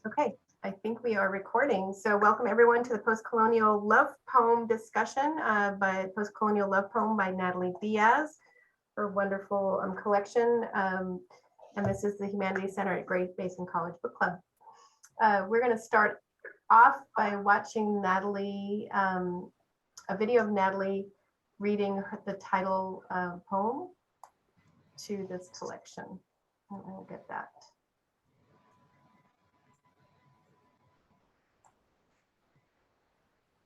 Okay, I think we are recording. So welcome everyone to the Postcolonial Love Poem discussion by Postcolonial Love Poem by Natalie Diaz, her wonderful collection. And this is the Humanities Center at Great Basin College Book Club. We're going to start off by watching Natalie, a video of Natalie reading the title poem to this collection. I'll get that.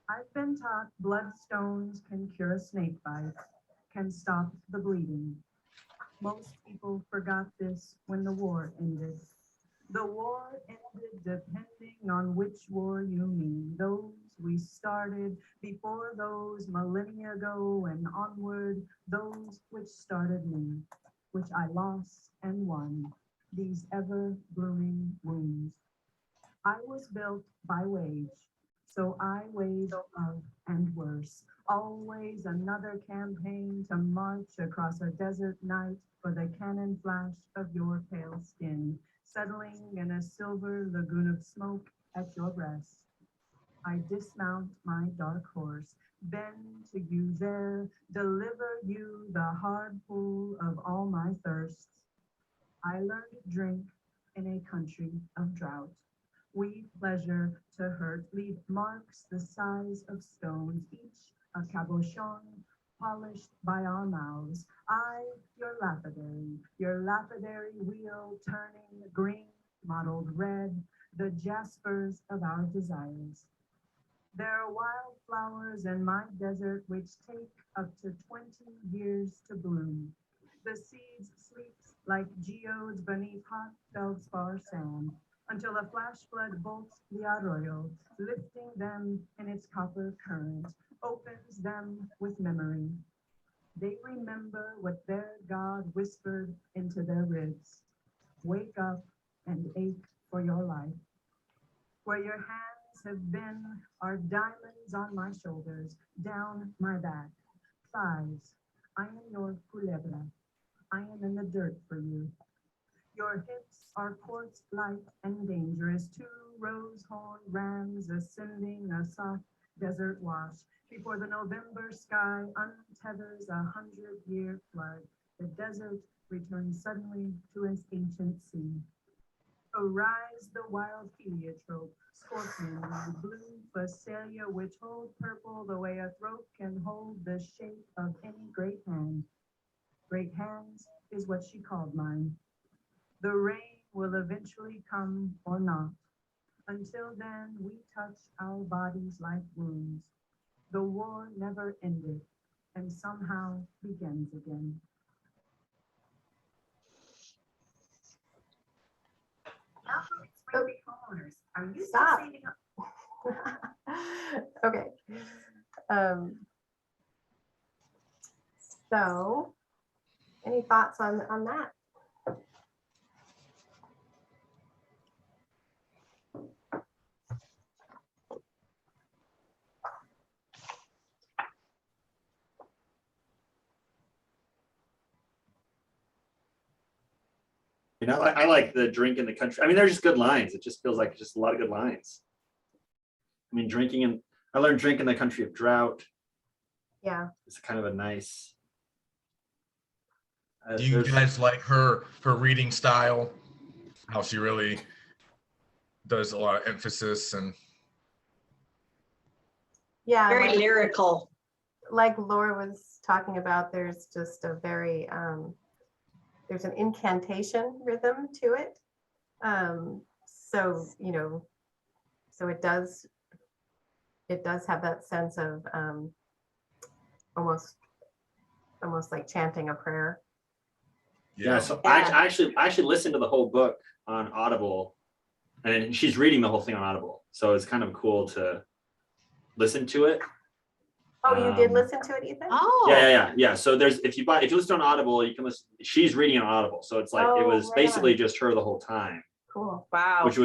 I've been taught bloodstones can cure a snake bite, can stop the bleeding. Most people forgot this when the war ended. The war ended depending on which war you mean. Those we started before those millennia ago and onward, those which started me, which I lost and won, these ever blooming wounds. I was built by wage. So I waged love and worse, always another campaign to march across a desert night for the cannon flash of your pale skin, settling in a silver lagoon of smoke at your breast. I dismount my dark horse, bend to you there, deliver you the hard pull of all my thirsts. I learned drink in a country of drought. We pleasure to hurt, leave marks the size of stones, each a cabochon polished by our mouths. I, your lapidary wheel turning green, mottled red, the jaspers of our desires. There are wildflowers in my desert which take up to 20 years to bloom. The seeds sleep like geodes beneath hot feldspar sand, until a flash flood bolts the arroyo, lifting them in its copper current, opens them with memory. They remember what their God whispered into their ribs. Wake up and ache for your life. Where your hands have been are diamonds on my shoulders, down my back, thighs. I am your culebra. I am in the dirt for you. Your hips are quartz light and dangerous, two rose-horned rams ascending a soft desert wash. Before the November sky untethers a 100-year flood, the desert returns suddenly to its ancient sea. Arise the wild heliotrope, scorpion, and blue phacelia, which hold purple the way a throat can hold the shape of any great hand. Great hands is what she called mine. The rain will eventually come or not. Until then, we touch our bodies like wounds. The war never ended and somehow begins again. Homeowners, are you Stop. saving up? Okay. So, any thoughts on that? You know, I like the drink in the country. I mean, they're just good lines. It just feels like just a lot of good lines. I mean, I learned drink in the country of drought. Yeah. It's kind of a nice. Do you guys like her reading style? How she really does a lot of emphasis and. Yeah. Very lyrical. Like Laura was talking about, there's just a very, there's an incantation rhythm to it. So, you know, so it does have that sense of almost like chanting a prayer. Yeah, so I actually listened to the whole book on Audible, and she's reading the whole thing on Audible. So it's kind of cool to listen to it. Oh, you did listen to it, Ethan? Oh. Yeah. So if you listen on Audible, you can listen. She's reading on Audible, so it's like it was basically just her the whole time. Cool. Wow. Which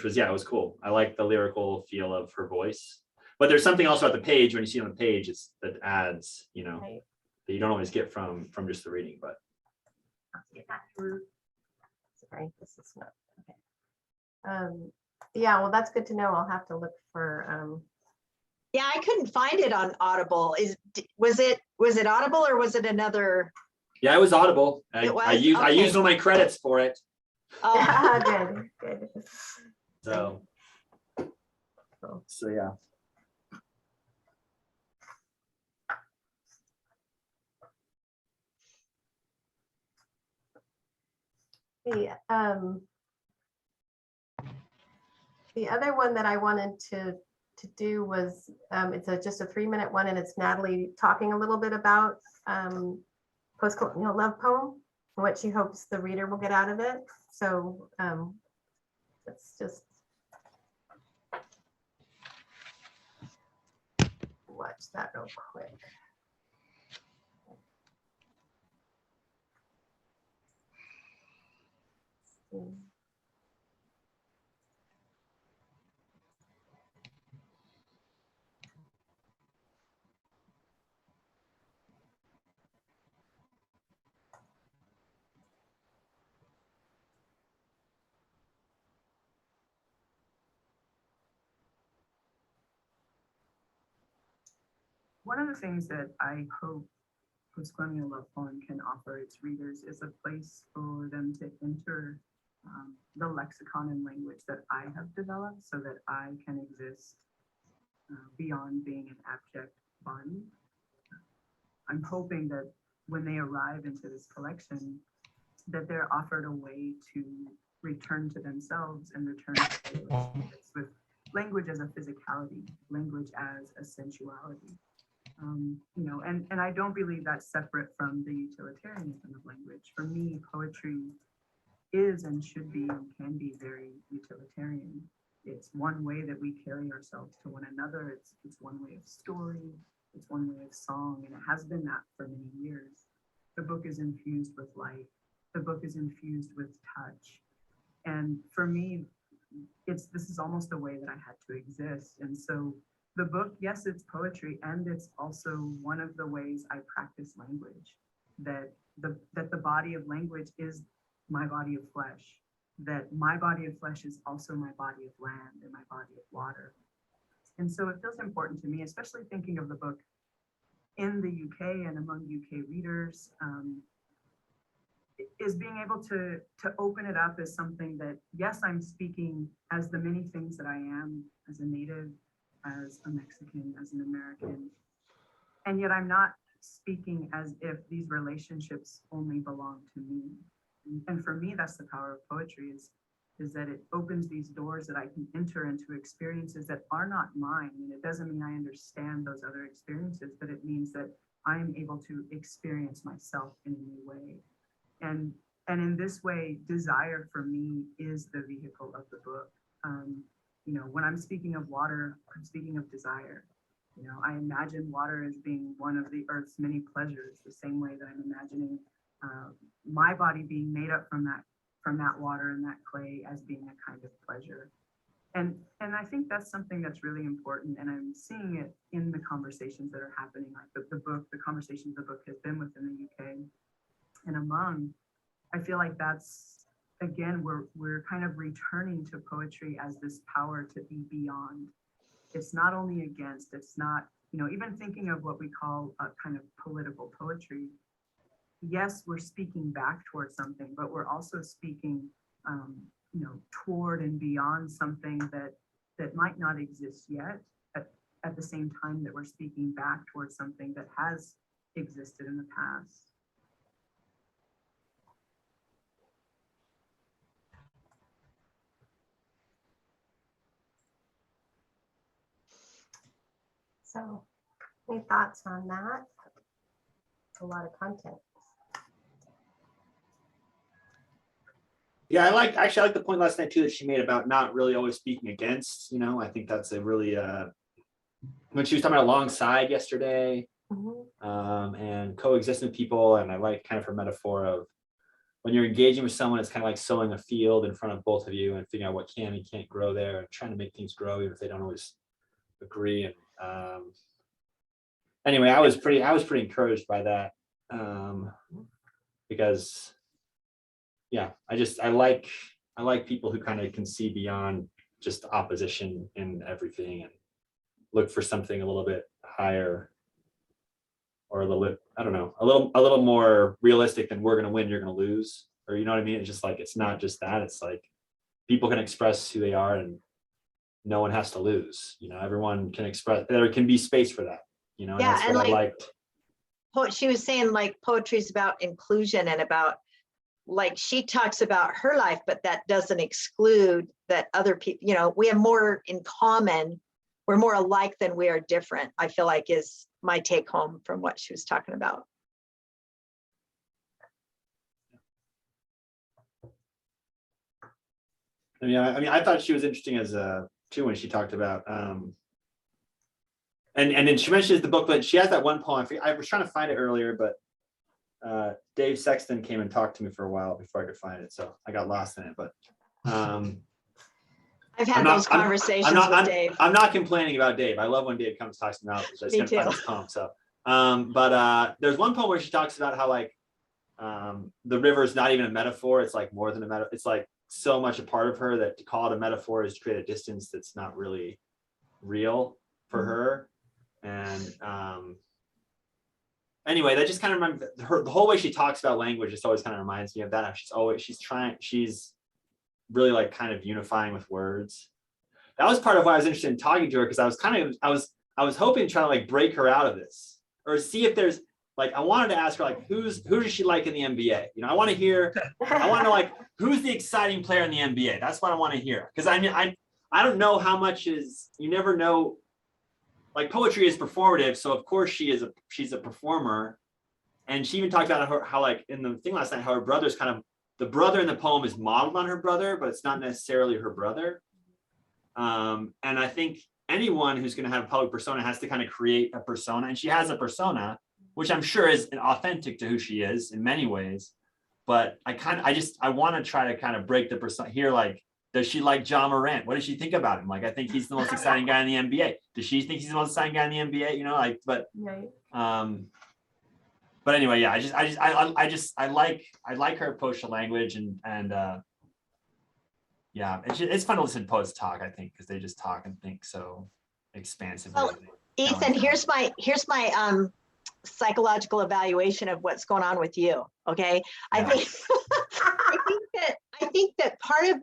was yeah, it was cool. I like the lyrical feel of her voice. But there's something else about the page. When you see it on the page, it's that adds, you know, Right. that you don't always get from just the reading. But Let's get that through. Sorry, this is not okay. Yeah, well, that's good to know. I'll have to look for, Yeah, I couldn't find it on Audible. Was it Audible or was it another? Yeah, it was Audible. It was? I used Okay. one of my credits for it. Oh, good, good. So Cool. yeah. The other one that I wanted to do was, it's just a 3-minute one, and it's Natalie talking a little bit about Postcolonial Love Poem and what she hopes the reader will get out of it. So let's just watch that real quick. One of the things that I hope Postcolonial Love Poem can offer its readers is a place for them to enter the lexicon and language that I have developed so that I can exist beyond being an abject body. I'm hoping that when they arrive into this collection, that they're offered a way to return to themselves and return to relationships with language as a physicality, language as a sensuality. You know, and I don't believe that's separate from the utilitarianism of language. For me, poetry is and should be and can be very utilitarian. It's one way that we carry ourselves to one another. It's one way of story. It's one way of song, and it has been that for many years. The book is infused with light. The book is infused with touch. And for me, this is almost the way that I had to exist. And so the book, yes, it's poetry, and it's also one of the ways I practice language, that the body of language is my body of flesh, that my body of flesh is also my body of land and my body of water. And so it feels important to me, especially thinking of the book in the UK and among UK readers, is being able to open it up as something that, yes, I'm speaking as the many things that I am, as a native, as a Mexican, as an American, and yet I'm not speaking as if these relationships only belong to me. And for me, that's the power of poetry, is that it opens these doors that I can enter into experiences that are not mine. And it doesn't mean I understand those other experiences, but it means that I'm able to experience myself in a new way. And in this way, desire for me is the vehicle of the book. You know, when I'm speaking of water, I'm speaking of desire. You know, I imagine water as being one of the earth's many pleasures, the same way that I'm imagining my body being made up from that water and that clay as being a kind of pleasure. And I think that's something that's really important. And I'm seeing it in the conversations that are happening, like the conversations the book has been within the UK and among. I feel like that's, again, we're kind of returning to poetry as this power to be beyond. It's not only against, it's not, you know, even thinking of what we call a kind of political poetry. Yes, we're speaking back towards something, but we're also speaking, you know, toward and beyond something that might not exist yet, at the same time that we're speaking back towards something that has existed in the past. So any thoughts on that? It's a lot of content. Yeah, I like the point last night too that she made about not really always speaking against. You know, I think that's a really when she was talking about alongside yesterday, and coexisting with people, and I like kind of her metaphor of when you're engaging with someone, it's kind of like sowing a field in front of both of you and figuring out what can and can't grow there, and trying to make things grow even if they don't always agree. And anyway, I was pretty encouraged by that, because yeah, I like people who kind of can see beyond just opposition in everything and look for something a little bit higher or a little bit, I don't know, a little more realistic than we're going to win, you're going to lose. Or, you know what I mean? It's just like, it's not just that. It's like people can express who they are and no one has to lose. You know, everyone can express, there can be space for that, you know, and Yeah, that's and what I like- liked. She was saying like poetry is about inclusion and about, like, she talks about her life, but that doesn't exclude that other people, you know, we have more in common. We're more alike than we are different, I feel like, is my take home from what she was talking about. I mean, I thought she was interesting as too when she talked about and then she mentions the book, but she has that one poem. I was trying to find it earlier, but Dave Sexton came and talked to me for a while before I could find it, so I got lost in it. But I've had those conversations with Dave. I'm not complaining about Dave. I love when Dave comes talks to me about it. Me too. Find this poem. So, but there's one poem where she talks about how like the river is not even a metaphor. It's like more than a metaphor. It's like so much a part of her that to call it a metaphor is to create a distance that's not really real for her. And anyway, that just kind of reminds her, the whole way she talks about language just always kind of reminds me of that. She's really like kind of unifying with words. That was part of why I was interested in talking to her, because I was hoping to try to like break her out of this or see if there's like, I wanted to ask her like, who does she like in the NBA? You know, I want to know like, who's the exciting player in the NBA? That's what I want to hear. Because I mean, I don't know how much is, you never know. Like poetry is performative, so of course she's a performer, and she even talked about how like in the thing last night, how her brother's kind of, the brother in the poem is modeled on her brother, but it's not necessarily her brother. And I think anyone who's going to have a public persona has to kind of create a persona, and she has a persona, which I'm sure is authentic to who she is in many ways. But I want to try to kind of break the persona here, like. Does she like John Morant? What does she think about him? Like, I think he's the most exciting guy in the NBA. Does she think he's the most exciting guy in the NBA? You know, like, but, Right. But anyway, yeah, I like her approach to language and yeah, it's fun to listen to poets talk, I think, because they just talk and think so expansively. Well, Ethan, here's my psychological evaluation of what's going on with you. Okay. Yeah. I think that part of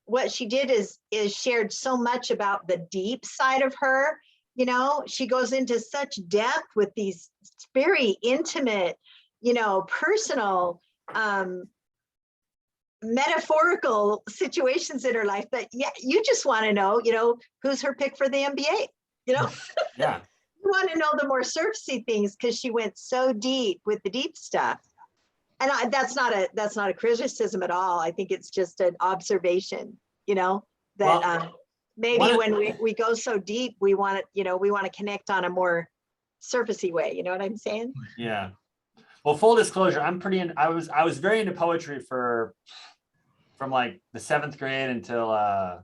what she did is shared so much about the deep side of her. You know, she goes into such depth with these very intimate, you know, personal, metaphorical situations in her life that, yeah, you just want to know, you know, who's her pick for the NBA, you know? Yeah. You want to know the more surfacey things because she went so deep with the deep stuff. And that's not a criticism at all. I think it's just an observation, you know, that maybe when we go so deep, we want to connect on a more surfacey way. You know what I'm saying? Yeah. Well, full disclosure, I was very into poetry from like the 7th grade until I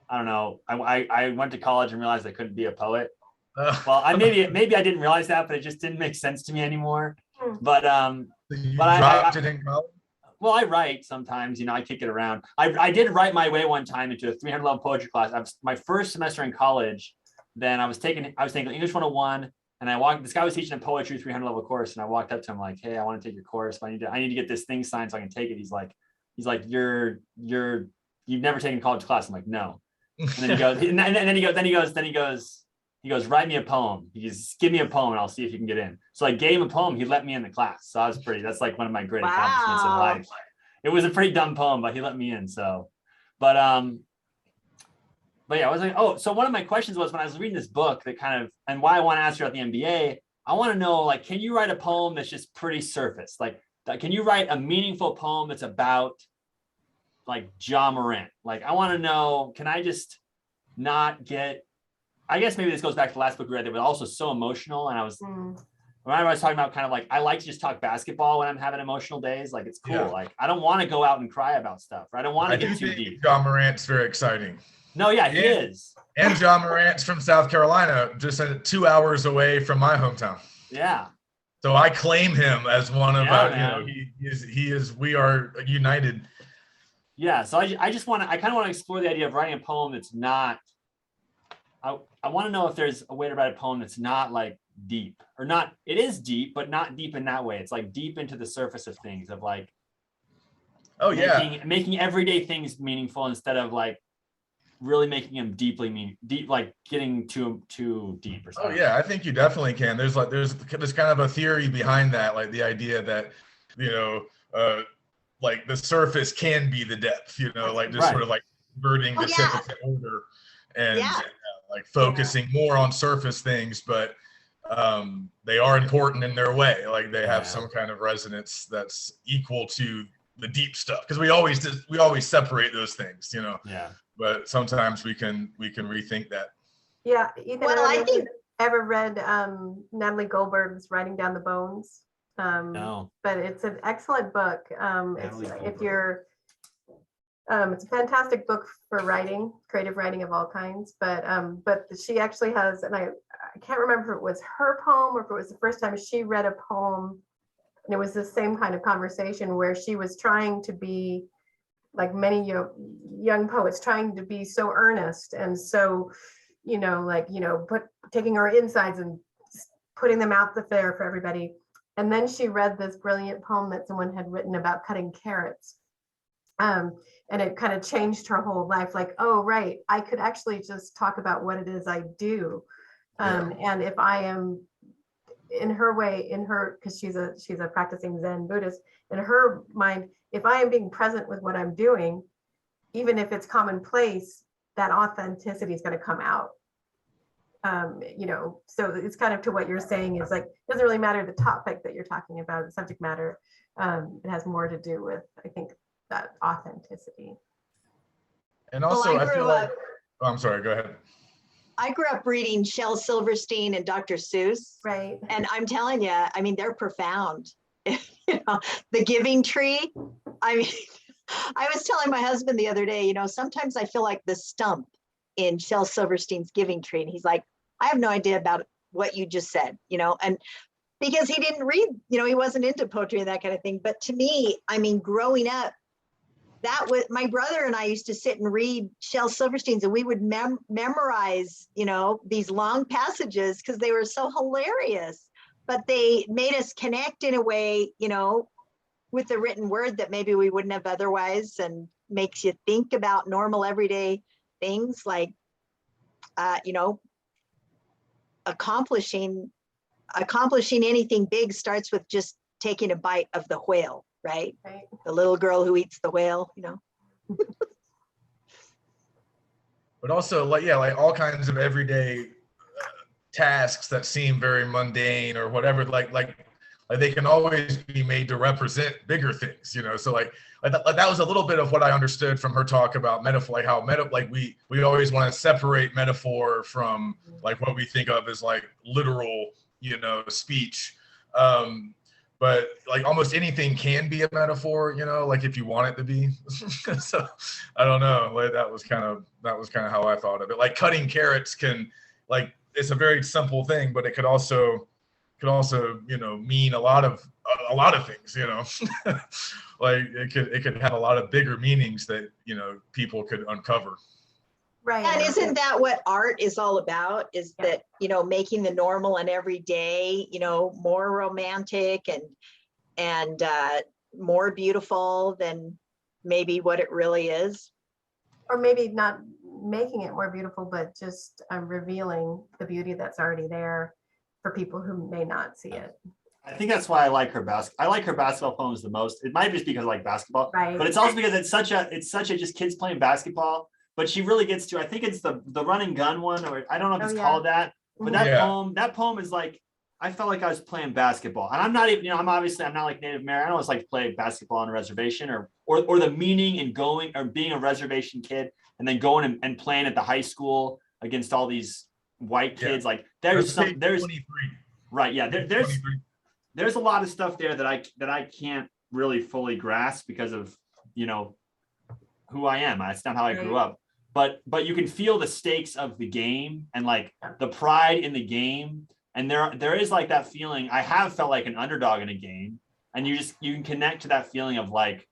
don't know. I went to college and realized I couldn't be a poet. Well, maybe I didn't realize that, but it just didn't make sense to me anymore. But dropped it in college? Well, I write sometimes, you know, I kick it around. I did write my way one time into a 300 level poetry class. My first semester in college, then I was taking English 101, and this guy was teaching a poetry 300 level course, and I walked up to him like, hey, I want to take your course, but I need to get this thing signed so I can take it. He's like, you've never taken a college class. I'm like, no. And then he goes, write me a poem. He goes, give me a poem and I'll see if you can get in. So I gave him a poem. He let me in the class. So that's like one of my great accomplishments in life. It was a pretty dumb poem, but he let me in. So, but yeah, I was like, oh, so one of my questions was when I was reading this book that kind of, and why I want to ask you about the NBA, I want to know, like, can you write a poem that's just pretty surface? Like, can you write a meaningful poem that's about like John Morant? Like, I want to know, can I just not get, I guess maybe this goes back to the last book we read, that was also so emotional. And when I was talking about kind of like, I like to just talk basketball when I'm having emotional days. Like, it's cool. Yeah. Like, I don't want to go out and cry about stuff. Right? I don't want to get too deep. John Morant's very exciting. No, yeah, he is. And John Morant's from South Carolina, just 2 hours away from my hometown. Yeah. So I claim him as one of, we are united. Yeah, so I just want to, I kind of want to explore the idea of writing a poem that's not, I want to know if there's a way to write a poem that's not like deep or not, it is deep, but not deep in that way. It's like deep into the surface of things, of like, Oh yeah. making everyday things meaningful instead of like really making them deep, like getting too deep or Oh something. yeah, I think you definitely can. There's kind of a theory behind that, like the idea that, you know, like the surface can be the depth, you know, like just Right. sort of like inverting Oh, the yeah. typical order and Yeah. like focusing more on surface things, but they are important in their way. Like they have some kind of resonance that's equal to the deep stuff, because we always separate those things, you know. Yeah. But sometimes we can rethink that. Yeah, Ethan, Well, I think ever read Natalie Goldberg's Writing Down the Bones? No. But it's an excellent book. Natalie If Goldberg. you're, it's a fantastic book for writing, creative writing of all kinds. But she actually has, and I can't remember if it was her poem or if it was the first time she read a poem, and it was the same kind of conversation where she was trying to be, like many young poets, trying to be so earnest and so, taking her insides and putting them out there for everybody. And then she read this brilliant poem that someone had written about cutting carrots. And it kind of changed her whole life. Like, oh, right, I could actually just talk about what it is I do. And if I am, in her way, because she's a practicing Zen Buddhist, in her mind, if I am being present with what I'm doing, even if it's commonplace, that authenticity is going to come out. So it's kind of to what you're saying is like, it doesn't really matter the topic that you're talking about, the subject matter. It has more to do with, I think, that authenticity. And also, Well, I feel like, oh, I'm sorry, go ahead. I grew up reading Shel Silverstein and Dr. Seuss. Right. And I'm telling you, I mean, they're profound. The Giving Tree. I mean, I was telling my husband the other day, sometimes I feel like the stump in Shel Silverstein's Giving Tree. And he's like, I have no idea about what you just said, and because he didn't read, he wasn't into poetry and that kind of thing. But to me, I mean, growing up, that was, my brother and I used to sit and read Shel Silverstein's, and we would memorize, these long passages because they were so hilarious. But they made us connect in a way, with the written word that maybe we wouldn't have otherwise, and makes you think about normal everyday things like, accomplishing anything big starts with just taking a bite of the whale, right? The little girl who eats the whale, But also, like all kinds of everyday tasks that seem very mundane or whatever, like they can always be made to represent bigger things, So like that was a little bit of what I understood from her talk about metaphor, like how we always want to separate metaphor from like what we think of as like literal, speech. But like almost anything can be a metaphor, like if you want it to be. So I don't know, like that was kind of how I thought of it. Like cutting carrots can, like, it's a very simple thing, but it could also mean a lot of things, like it could have a lot of bigger meanings that people could uncover. Right. And isn't that what art is all about? Is that, making the normal and everyday, more romantic and more beautiful than maybe what it really is? Or maybe not making it more beautiful, but just revealing the beauty that's already there for people who may not see it. I think that's why I like her basketball poems the most. It might be just because I like basketball, Right. But it's also because it's such a just kids playing basketball. But she really gets to, I think it's the run and gun one, or I don't know if it's called that, but that poem is like, I felt like I was playing basketball. And I'm not even, I'm not like Native American. I don't always like to play basketball on a reservation or the meaning in going or being a reservation kid and then going and playing at the high school against all these white kids. Like there's 23. Right. Yeah. There's a lot of stuff there that I can't really fully grasp because of, who I am. That's not how I grew up. But you can feel the stakes of the game and like the pride in the game. And there is like that feeling. I have felt like an underdog in a game, and you can connect to that feeling of like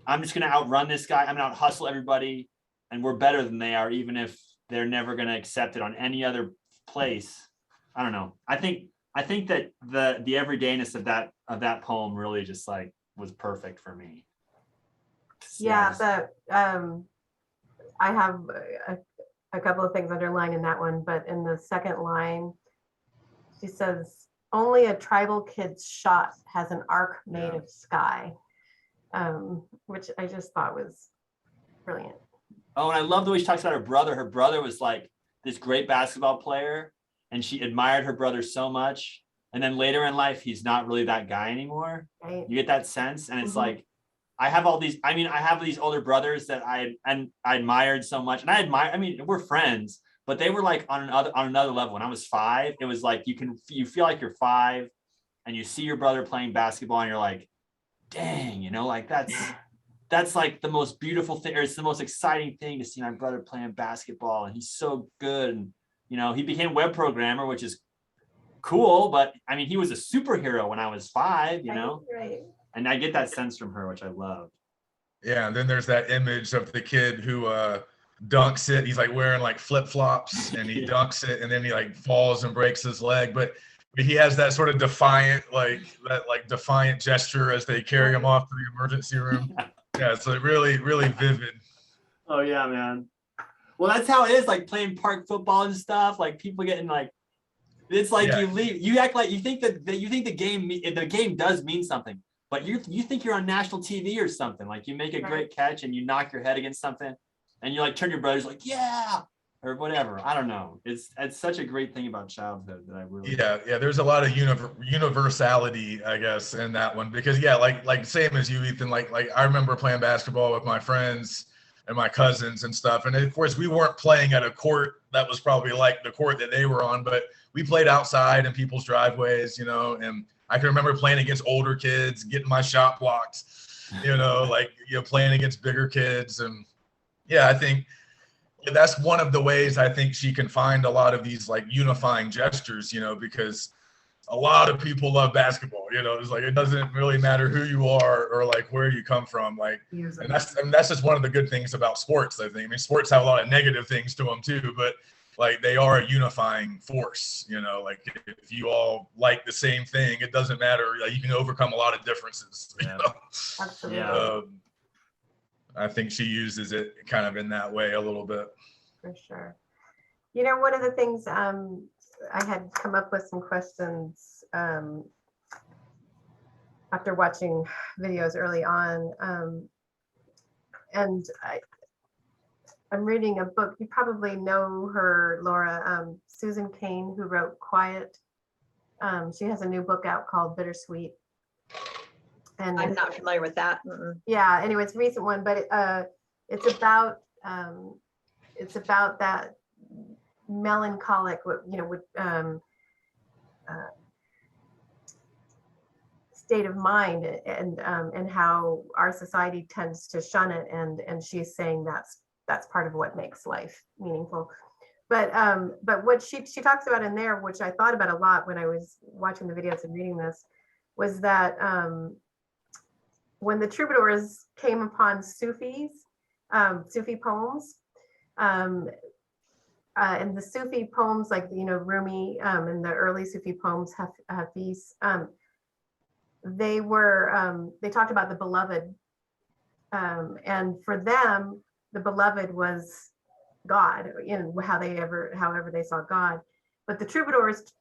I'm just going to outrun this guy. I'm going to out hustle everybody, and we're better than they are, even if they're never going to accept it on any other place. I don't know. I think that the everydayness of that poem really just like was perfect for me. Yeah, I have a couple of things underlined in that one, but in the second line, she says, "Only a tribal kid's shot has an arc made of sky," which I just thought was brilliant. Oh, and I love the way she talks about her brother. Her brother was like this great basketball player, and she admired her brother so much. And then later in life, he's not really that guy anymore. Right. You get that sense, and it's like, I have these older brothers that I admired so much, and I mean, we're friends, but they were like on another level. When I was 5, it was like you feel like you're 5, and you see your brother playing basketball, and you're like, dang, like that's like the most beautiful thing, or it's the most exciting thing to see my brother playing basketball, and he's so good, and he became a web programmer, which is cool, but I mean, he was a superhero when I was 5, Right. And I get that sense from her, which I love. Yeah, and then there's that image of the kid who dunks it. He's like wearing like flip-flops, and he dunks it, and then he like falls and breaks his leg. But he has that sort of defiant gesture as they carry him off to the emergency room. Yeah, it's like really, really vivid. Oh yeah, man. Well, that's how it is, like playing park football and stuff. Like people getting like, it's like you leave, you act like you think that the game does mean something. But you think you're on national TV or something. Like you make a great catch and you knock your head against something, and you like turn your brother's like, yeah, or whatever. I don't know. It's such a great thing about childhood that I really There's a lot of universality, I guess, in that one, because like same as you, Ethan. Like I remember playing basketball with my friends and my cousins and stuff, and of course we weren't playing at a court that was probably like the court that they were on, but we played outside in people's driveways, and I can remember playing against older kids, getting my shot blocked, playing against bigger kids. And I think that's one of the ways I think she can find a lot of these like unifying gestures, because a lot of people love basketball, it's like, it doesn't really matter who you are or like where you come from. Like, and that's just one of the good things about sports, I think. I mean, sports have a lot of negative things to them too, but like they are a unifying force, like if you all like the same thing, it doesn't matter. You can overcome a lot of differences. Absolutely. I think she uses it kind of in that way a little bit. For sure. One of the things I had come up with some questions after watching videos early on. And I'm reading a book. You probably know her, Laura, Susan Cain, who wrote Quiet. She has a new book out called Bittersweet. And I'm not familiar with that. Yeah, anyway, it's a recent one, but it's about that melancholic, state of mind, and how our society tends to shun it, and she's saying that's part of what makes life meaningful. But what she talks about in there, which I thought about a lot when I was watching the videos and reading this, was that when the troubadours came upon Sufi poems, and the Sufi poems, like Rumi, and the early Sufi poems, Hafiz, they talked about the beloved, and for them, the beloved was God, however they saw God. But the troubadours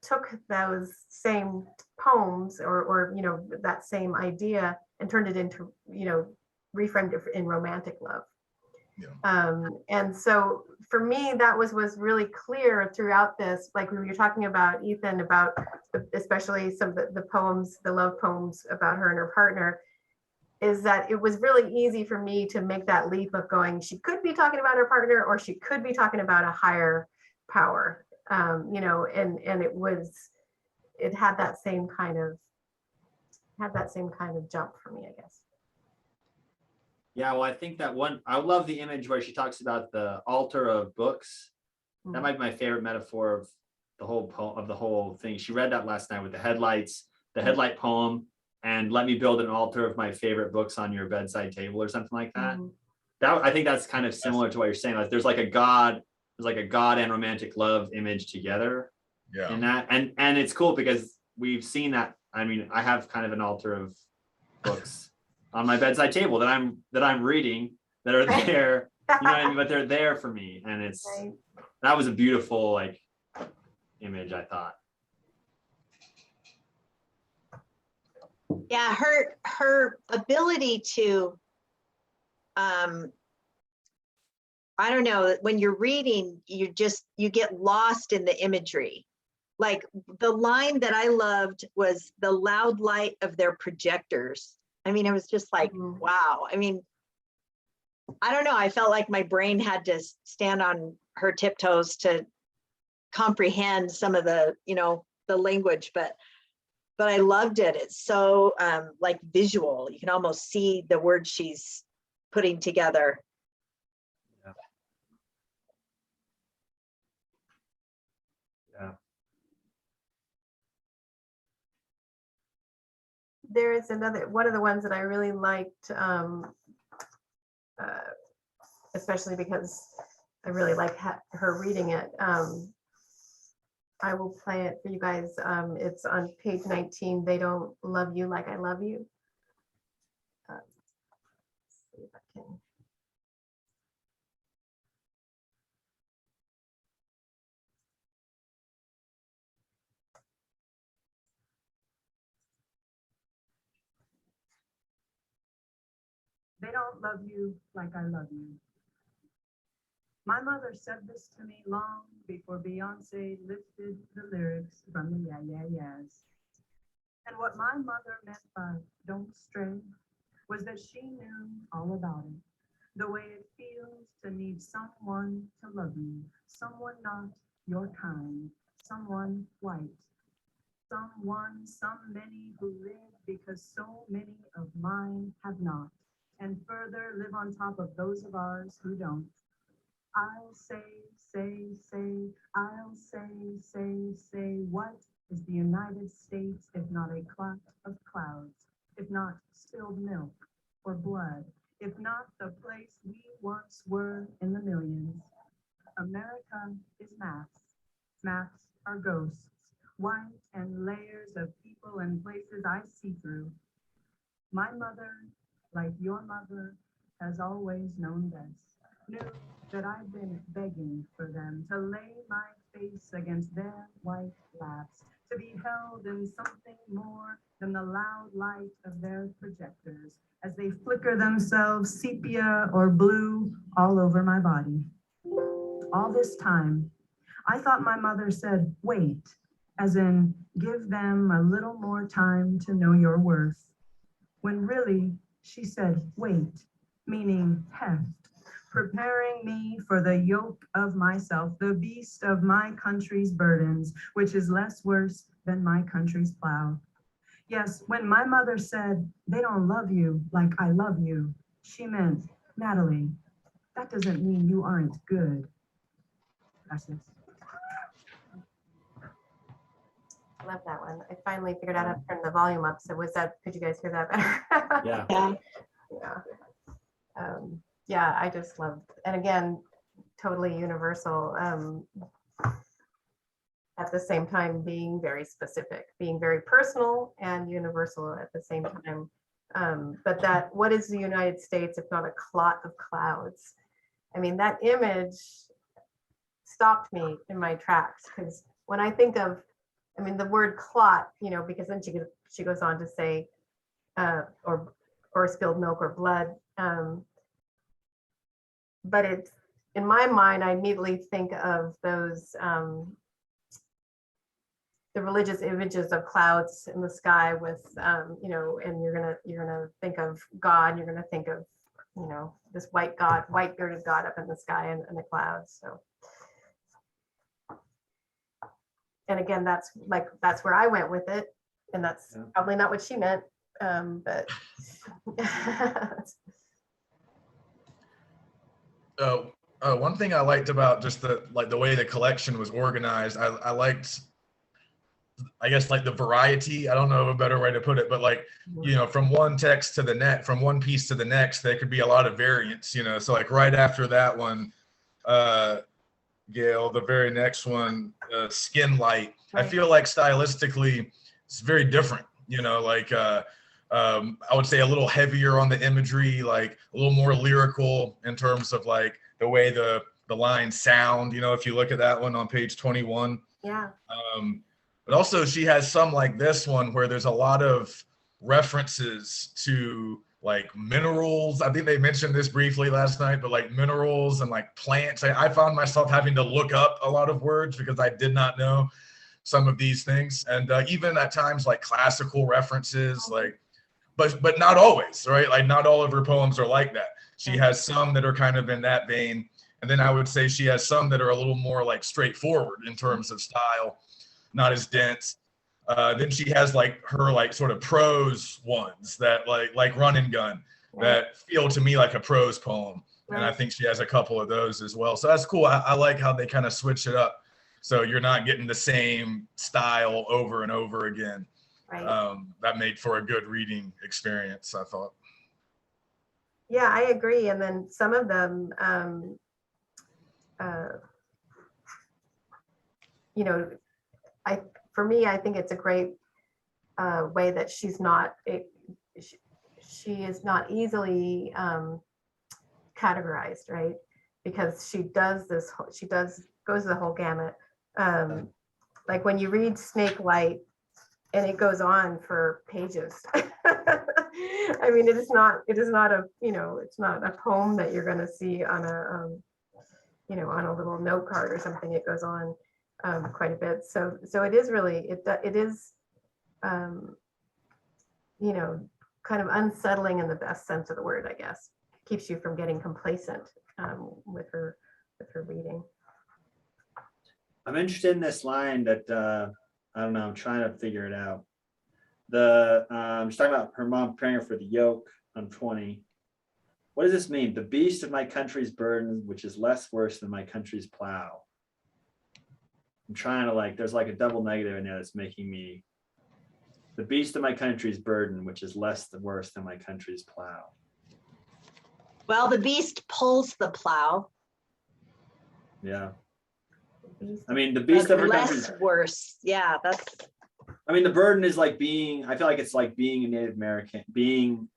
took those same poems or that same idea and turned it into, reframed it in romantic love. And so for me, that was really clear throughout this, like when you're talking about Ethan, about especially some of the poems, the love poems about her and her partner, is that it was really easy for me to make that leap of going, she could be talking about her partner, or she could be talking about a higher power, and it had that same kind of jump for me, I guess. Yeah, well, I think I love the image where she talks about the altar of books. Mm-hmm. That might be my favorite metaphor of the whole thing. She read that last night with the headlights, the headlight poem. and let me build an altar of my favorite books on your bedside table or something like that. Mhm. That I think that's kind of similar to what you're saying. Like there's like a God and romantic love image together Yeah. in that. And it's cool because we've seen that. I mean, I have kind of an altar of books on my bedside table that I'm reading that are there, you know what I mean? But they're there for me. And it's Right. that was a beautiful like image, I thought. Yeah, her ability to, I don't know, when you're reading, you get lost in the imagery. Like the line that I loved was the loud light of their projectors. I mean, it was just like, Mhm. wow. I mean, I don't know. I felt like my brain had to stand on her tiptoes to comprehend some of the, the language, but I loved it. It's so like visual. You can almost see the words she's putting together. Yeah. Yeah. There is one of the ones that I really liked, especially because I really like her reading it. I will play it for you guys. It's on page 19. They don't love you like I love you. Let's see if I can. They don't love you like I love you. My mother said this to me long before Beyonce lifted the lyrics from the Yeah, Yeah, Yeahs. And what my mother meant by don't stray was that she knew all about it. The way it feels to need someone to love you, someone not your kind, someone white, someone, some many who live because so many of mine have not, and further live on top of those of ours who don't. I'll say, I'll say, what is the United States if not a clot of clouds, if not spilled milk or blood, if not the place we once were in the millions? America is maps. Maps are ghosts, white and layers of people and places I see through. My mother, like your mother, has always known best, knew that I've been begging for them to lay my face against their white laps, to be held in something more than the loud light of their projectors as they flicker themselves sepia or blue all over my body. All this time, I thought my mother said, wait, as in give them a little more time to know your worth, when really she said, wait, meaning heft, preparing me for the yoke of myself, the beast of my country's burdens, which is less worse than my country's plow. Yes, when my mother said, they don't love you like I love you, she meant, Natalie, that doesn't mean you aren't good. Gracias. I love that one. I finally figured out how to turn the volume up. So could you guys hear that better? Yeah. Yeah. Yeah. Yeah, I just loved, and again, totally universal. At the same time, being very specific, being very personal and universal at the same time. But what is the United States if not a clot of clouds? I mean, that image stopped me in my tracks, because when I think of, I mean, the word clot, because then she goes on to say, or spilled milk or blood. But it's, in my mind, I immediately think of those, the religious images of clouds in the sky with, and you're gonna think of God, you're gonna think of, this white God, white bearded God up in the sky and the clouds. So, and again, that's where I went with it, and that's probably not what she meant, but. One thing I liked about just the way the collection was organized, I liked I guess like the variety, I don't know a better way to put it, but like, you know, from one text to the next, from one piece to the next, there could be a lot of variance, you know. So like right after that one, Gail, the very next one, Skin Light, I feel like stylistically it's very different, you know, like I would say a little heavier on the imagery, like a little more lyrical in terms of like the way the lines sound, you know, if you look at that one on page 21. Yeah. But also she has some like this one where there's a lot of references to like minerals. I think they mentioned this briefly last night, but like minerals and like plants. I found myself having to look up a lot of words because I did not know some of these things. And even at times like classical references, like, but not always, right? Like not all of her poems are like that. She has some that are kind of in that vein. And then I would say she has some that are a little more like straightforward in terms of style, not as dense. Then she has like her like sort of prose ones that like Run and Gun that feel to me like a prose poem. And I think she has a couple of those as well. So that's cool. I like how they kind of switch it up. So you're not getting the same style over and over again. That made for a good reading experience, I thought. Yeah, I agree. And then some of them, you know, for me, I think it's a great way that she is not easily categorized, right? Because she does goes the whole gamut. Like when you read Snake Light and it goes on for pages. I mean, it is not a, you know, it's not a poem that you're going to see on a, you know, on a little note card or something. It goes on quite a bit. So it is really, it is, you know, kind of unsettling in the best sense of the word, I guess. Keeps you from getting complacent with her reading. I'm interested in this line that I don't know, I'm trying to figure it out. She's talking about her mom preparing her for the yoke on 20. What does this mean? The beast of my country's burden, which is less worse than my country's plow. I'm trying to like, there's like a double negative in there that's making me, the beast of my country's burden, which is less worse than my country's plow. Well, the beast pulls the plow. Yeah. I mean, the beast of her less country. Worse. Yeah, that's. I mean, the burden is like being, I feel like it's like being a Native American, being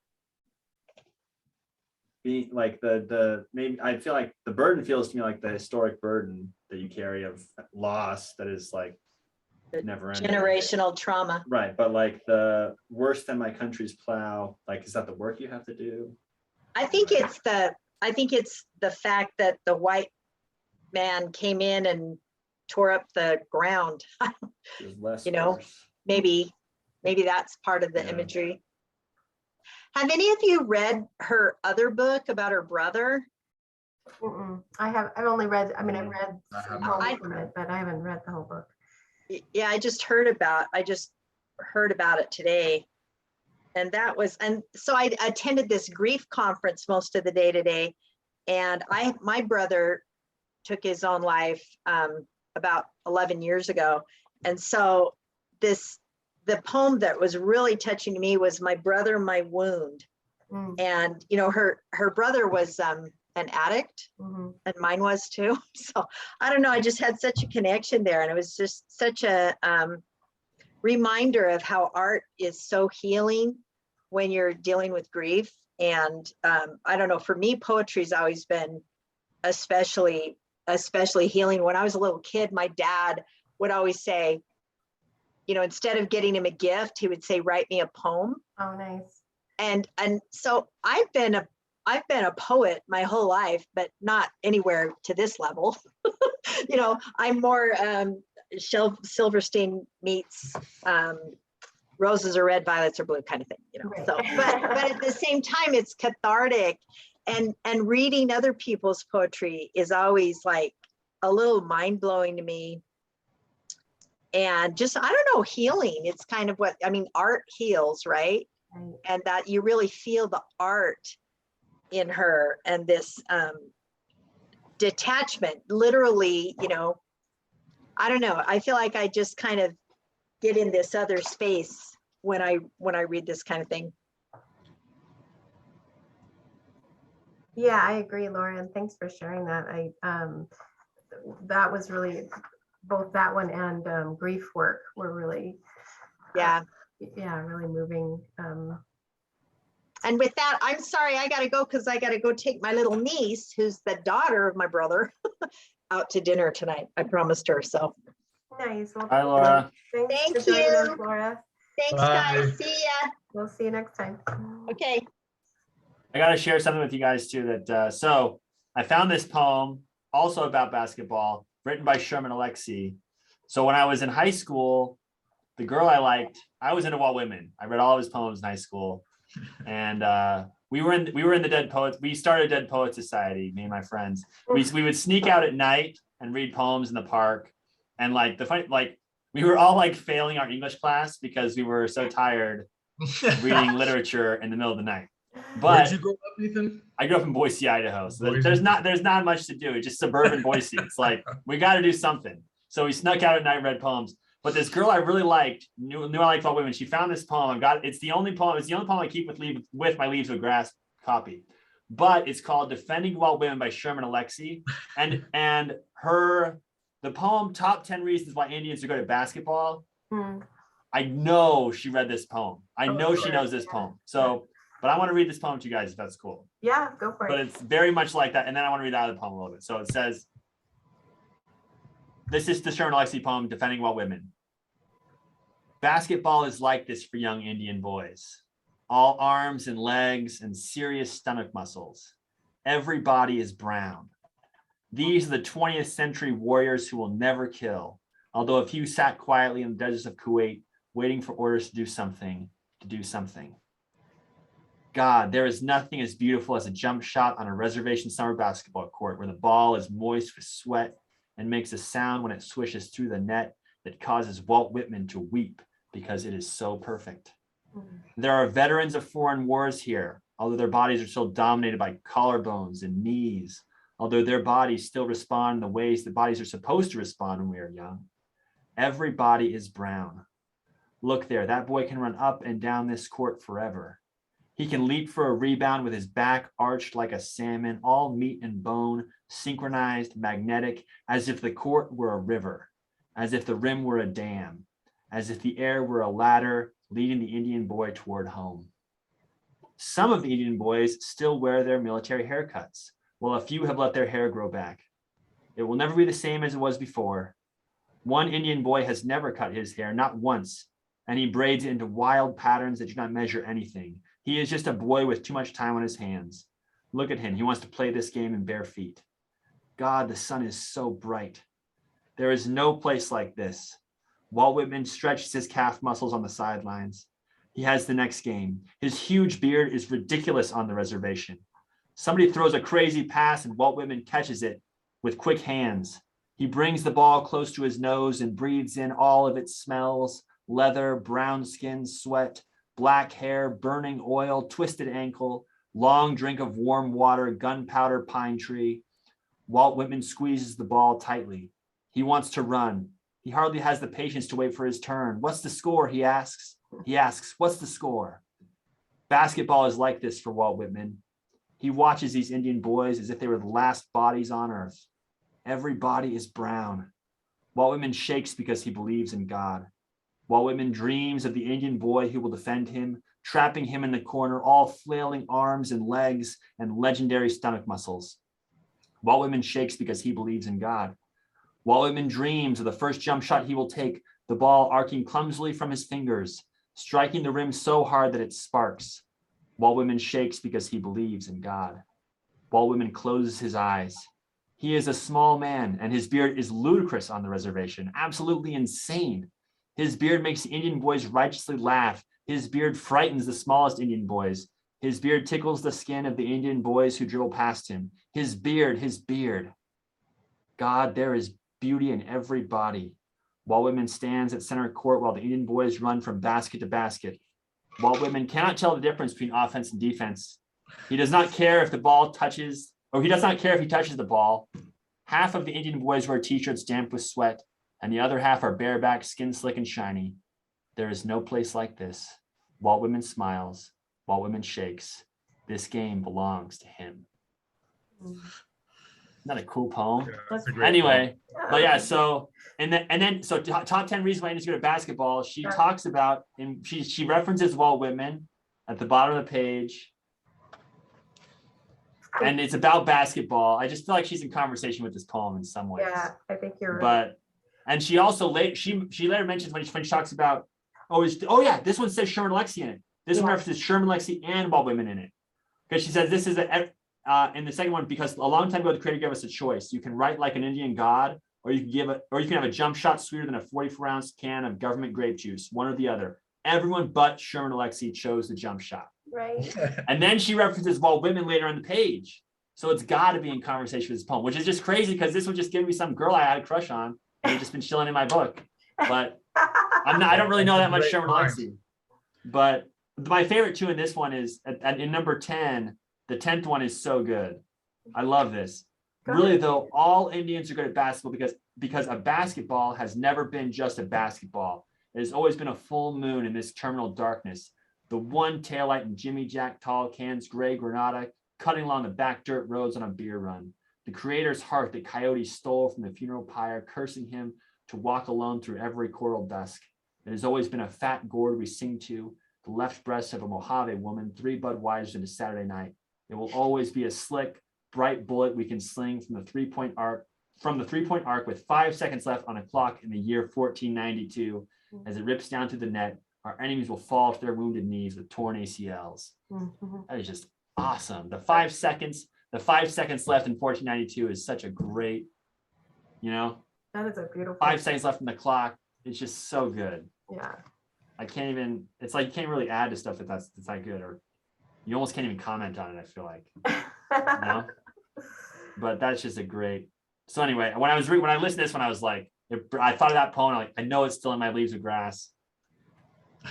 like maybe I feel like the burden feels to me like the historic burden that you carry of loss that is like never ending. Generational trauma. Right. But like the worse than my country's plow, like, is that the work you have to do? I think it's the fact that the white man came in and tore up the ground. You know, worse. maybe that's part of the imagery. Have any of you read her other book about her brother? I've only read, I mean, I've read some poems from it, but I haven't read the whole book. Yeah, I just heard about it today. And so I attended this grief conference most of the day today. And my brother took his own life about 11 years ago. And so the poem that was really touching to me was My Brother, My Wound. And, you know, her brother was an addict, and mine was too. So I don't know, I just had such a connection there. And it was just such a reminder of how art is so healing when you're dealing with grief. And I don't know, for me, poetry's always been especially healing. When I was a little kid, my dad would always say, you know, instead of getting him a gift, he would say, write me a poem. Oh, nice. And so I've been a poet my whole life, but not anywhere to this level. You know, I'm more Silverstein meets roses are red, violets are blue kind of thing, you know. Right. So, but at the same time, it's cathartic, and reading other people's poetry is always like a little mind blowing to me. And just, I don't know, healing. It's kind of what, I mean, art heals, right? And that you really feel the art in her, and this detachment, literally, you know, I don't know. I feel like I just kind of get in this other space when I read this kind of thing. Yeah, I agree, Laura, and thanks for sharing that. That was really, both that one and grief work were really, Yeah. Really moving. And with that, I'm sorry, I gotta go because I gotta go take my little niece, who's the daughter of my brother, out to dinner tonight. I promised her, so. Nice. Well, Hi, Laura. Thanks Thank for joining us, you. Laura. Thanks, Bye. guys. See ya. We'll see you next time. Okay. I got to share something with you guys too. That so I found this poem also about basketball, written by Sherman Alexie. So when I was in high school, the girl I liked, I was into Walt Whitman. I read all of his poems in high school, and we were in the Dead Poets. We started Dead Poet Society. Me and my friends. We would sneak out at night and read poems in the park, and like we were all like failing our English class because we were so tired reading literature in the middle of the night. But where'd you grow up, Ethan? I grew up in Boise, Idaho. So Boise. there's not much to do. It's just suburban Boise. It's like we got to do something. So we snuck out at night, read poems. But this girl I really liked, knew I liked Walt Whitman. She found this poem. It's the only poem I keep with my Leaves of Grass copy. But it's called "Defending Walt Whitman" by Sherman Alexie, and the poem "Top 10 Reasons Why Indians Are Good at Basketball." I know she read this poem. I know she knows this poem. So. But I want to read this poem to you guys if that's cool. Yeah, go for it. But it's very much like that. And then I want to read out of the poem a little bit. So it says, this is the Sherman Alexie poem, Defending Walt Whitman. Basketball is like this for young Indian boys. All arms and legs and serious stomach muscles. Every body is brown. These are the 20th century warriors who will never kill. Although a few sat quietly in the deserts of Kuwait, waiting for orders to do something. God, there is nothing as beautiful as a jump shot on a reservation summer basketball court where the ball is moist with sweat and makes a sound when it swishes through the net that causes Walt Whitman to weep because it is so perfect. There are veterans of foreign wars here, although their bodies are still dominated by collarbones and knees, although their bodies still respond in the ways that bodies are supposed to respond when we are young. Every body is brown. Look there, that boy can run up and down this court forever. He can leap for a rebound with his back arched like a salmon, all meat and bone, synchronized, magnetic, as if the court were a river, as if the rim were a dam, as if the air were a ladder leading the Indian boy toward home. Some of the Indian boys still wear their military haircuts, while a few have let their hair grow back. It will never be the same as it was before. One Indian boy has never cut his hair, not once, and he braids it into wild patterns that do not measure anything. He is just a boy with too much time on his hands. Look at him. He wants to play this game in bare feet. God, the sun is so bright. There is no place like this. Walt Whitman stretches his calf muscles on the sidelines. He has the next game. His huge beard is ridiculous on the reservation. Somebody throws a crazy pass and Walt Whitman catches it with quick hands. He brings the ball close to his nose and breathes in all of its smells: leather, brown skin, sweat, black hair, burning oil, twisted ankle, long drink of warm water, gunpowder, pine tree. Walt Whitman squeezes the ball tightly. He wants to run. He hardly has the patience to wait for his turn. What's the score? He asks, what's the score? Basketball is like this for Walt Whitman. He watches these Indian boys as if they were the last bodies on earth. Every body is brown. Walt Whitman shakes because he believes in God. Walt Whitman dreams of the Indian boy who will defend him, trapping him in the corner, all flailing arms and legs and legendary stomach muscles. Walt Whitman shakes because he believes in God. Walt Whitman dreams of the first jump shot he will take, the ball arcing clumsily from his fingers, striking the rim so hard that it sparks. Walt Whitman shakes because he believes in God. Walt Whitman closes his eyes. He is a small man, and his beard is ludicrous on the reservation, absolutely insane. His beard makes the Indian boys righteously laugh. His beard frightens the smallest Indian boys. His beard tickles the skin of the Indian boys who dribble past him. His beard. God, there is beauty in every body. Walt Whitman stands at center court while the Indian boys run from basket to basket. Walt Whitman cannot tell the difference between offense and defense. He does not care if the ball touches, or he does not care if he touches the ball. Half of the Indian boys wear t-shirts damp with sweat, and the other half are bareback, skin slick and shiny. There is no place like this. Walt Whitman smiles, Walt Whitman shakes. This game belongs to him. Isn't that a cool poem? Yeah, that's a great Anyway, poem. but yeah, so so top 10 reasons why Indians are good at basketball. She talks about, and she references Walt Whitman at the bottom of the page. And it's about basketball. I just feel like she's in conversation with this poem in some ways. Yeah, I think you're right. But and she also she later mentions when she talks about this one says Sherman Alexie in it. This one references Sherman Alexie and Walt Whitman in it, because she says this is in the second one, because a long time ago the creator gave us a choice. You can write like an Indian god, or you can have a jump shot sweeter than a 44-ounce can of government grape juice, one or the other. Everyone but Sherman Alexie chose the jump shot. Right. And then she references Walt Whitman later on the page. So it's got to be in conversation with this poem, which is just crazy because this would just give me some girl I had a crush on. And it's just been chilling in my book. But I don't really know that much Sherman Alexie. But my favorite too in this one is in number 10. The 10th one is so good. I love this. Really though, all Indians are good at basketball because a basketball has never been just a basketball. It has always been a full moon in this terminal darkness. The one taillight in Jimmy Jack tall cans, gray Granada, cutting along the back dirt roads on a beer run. The creator's heart that Coyote stole from the funeral pyre, cursing him to walk alone through every coral dusk. It has always been a fat gourd we sing to, the left breast of a Mojave woman, 3 Budweisers into Saturday night. It will always be a slick, bright bullet we can sling from the three-point arc with 5 seconds left on a clock in the year 1492. As it rips down through the net, our enemies will fall to their wounded knees with torn ACLs. That is just awesome. The 5 seconds left in 1492 is such a great, that is a beautiful 5 seconds left on the clock. It's just so good. Yeah. It's like you can't really add to stuff that's not good, or you almost can't even comment on it, I feel like. But that's just a great. So anyway, when I listened to this one, I was like, I thought of that poem. I know it's still in my leaves of grass.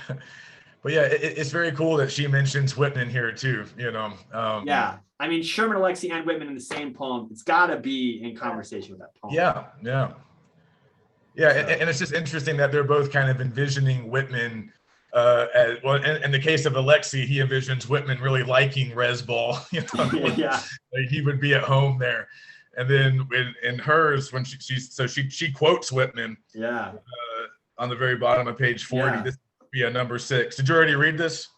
But yeah, it's very cool that she mentions Whitman here too. Yeah, I mean Sherman Alexie and Whitman in the same poem. It's got to be in conversation with that poem. Yeah. And it's just interesting that they're both kind of envisioning Whitman. As well, in the case of Alexie, he envisions Whitman really liking Resball. Yeah, like he would be at home there. And then in hers, when she quotes Whitman. Yeah. On the very bottom of page 40. Yeah. This would be a number 6. Did you already read this?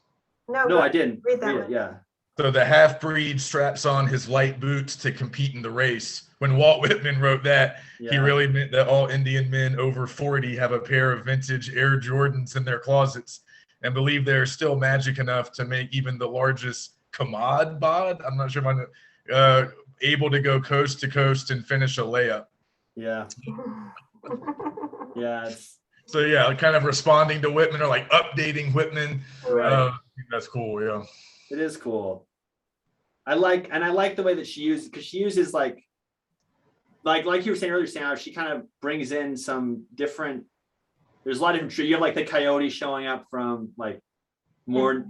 No, I didn't. Read that. Read it, yeah. So the half-breed straps on his light boots to compete in the race. When Walt Whitman wrote that, he really meant that all Indian men over 40 have a pair of vintage Air Jordans in their closets and believe they're still magic enough to make even the largest Kamad bod, I'm not sure if I'm able to go coast to coast and finish a layup. Yeah. Yeah. So yeah, kind of responding to Whitman or like updating Whitman. Right. That's cool. Yeah. It is cool. I like the way that she uses, because she uses like you were saying earlier, Sam, she kind of brings in some different. There's a lot of different. You have like the coyote showing up from like more.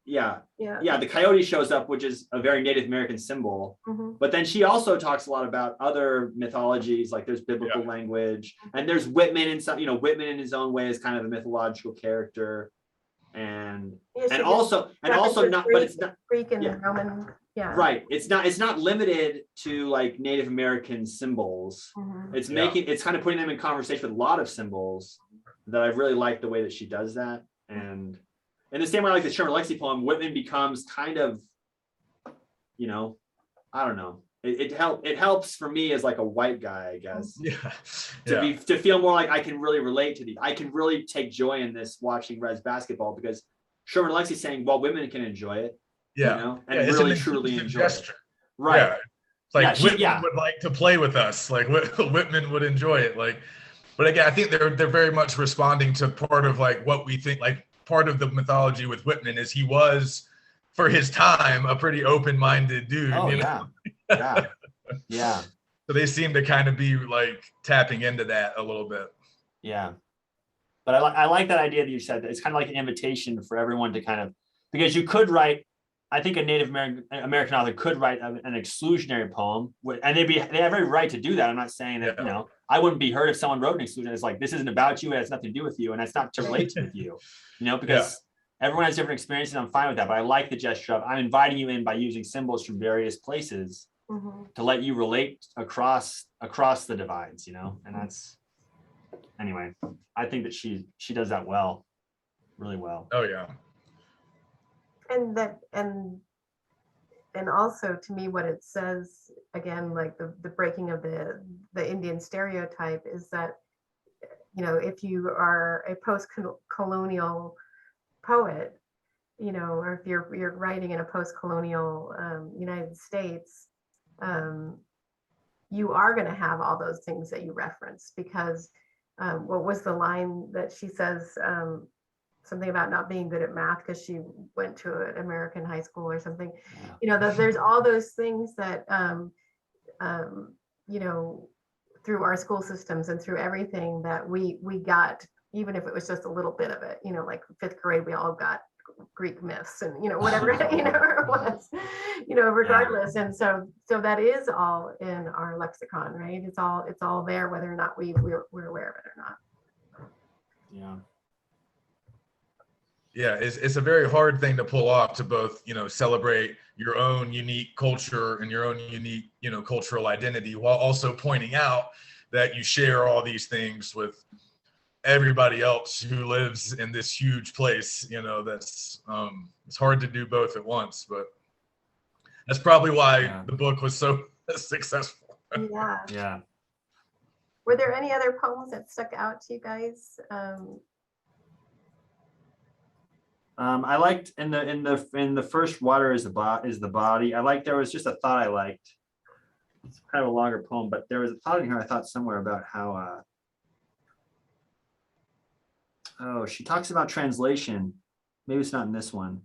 Yeah. The coyote shows up, which is a very Native American symbol. But then she also talks a lot about other mythologies, like there's biblical language, and there's Whitman in some, Whitman in his own way is kind of a mythological character, and also not, but it's not Greek and Roman. Yeah. Right. It's not limited to like Native American symbols. It's it's kind of putting them in conversation with a lot of symbols that I really like the way that she does that. And in the same way, like the Sherman Alexie poem, Whitman becomes kind of, I don't know. It helps for me as like a white guy, I guess. To feel more like I can really relate to these. I can really take joy in this watching Reds basketball, because Sherman Alexie saying, well, women can enjoy it. And really truly enjoy it. Right. Yeah. Like Whitman would like to play with us. Like Whitman would enjoy it. But again, I think they're very much responding to part of like what we think, like part of the mythology with Whitman is he was, for his time, a pretty open-minded dude. Yeah. So they seem to kind of be like tapping into that a little bit. Yeah. But I like that idea that you said, that it's kind of like an invitation for everyone to kind of, because you could write I think a Native American author could write an exclusionary poem, and they have every right to do that. I'm not saying that, I wouldn't be hurt if someone wrote an exclusionary. It's like, this isn't about you, it has nothing to do with you, and it's not to relate to with you, because everyone has different experiences. I'm fine with that, but I like the gesture of, I'm inviting you in by using symbols from various places to let you relate across the divides, and that's, anyway, I think that she does that well, really well. Oh yeah. And also, to me, what it says, again, like the breaking of the Indian stereotype, is that, if you are a post-colonial poet, or if you're writing in a post-colonial United States, you are going to have all those things that you reference, because what was the line that she says, something about not being good at math because she went to an American high school or something. There's all those things that through our school systems and through everything that we got, even if it was just a little bit of it, like 5th grade, we all got Greek myths and whatever it was, regardless. And so that is all in our lexicon, right? It's all there, whether or not we're aware of it or not. Yeah, it's a very hard thing to pull off, to both, celebrate your own unique culture and your own unique, cultural identity, while also pointing out that you share all these things with everybody else who lives in this huge place. That's it's hard to do both at once, but that's probably why the book was so successful. Yeah. Were there any other poems that stuck out to you guys? I liked in the first water is the body. There was just a thought I liked. It's kind of a longer poem, but there was a thought in here I thought somewhere about how she talks about translation. Maybe it's not in this one.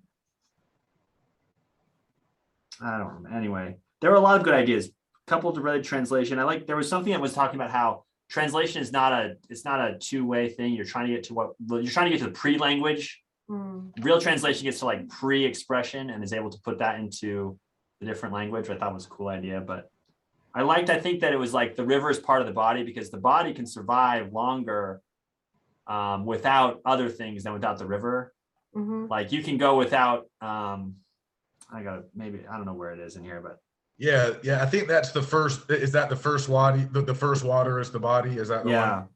I don't remember. Anyway, there were a lot of good ideas coupled to read translation. There was something that was talking about how translation is not a two-way thing. You're trying to get to the pre-language. Real translation gets to like pre-expression and is able to put that into the different language, which I thought was a cool idea. But I think that it was like the river is part of the body, because the body can survive longer without other things than without the river. Like you can go without I don't know where it is in here, but yeah, I think that's the first. Is that the first water? The first water is the body. Is that the one?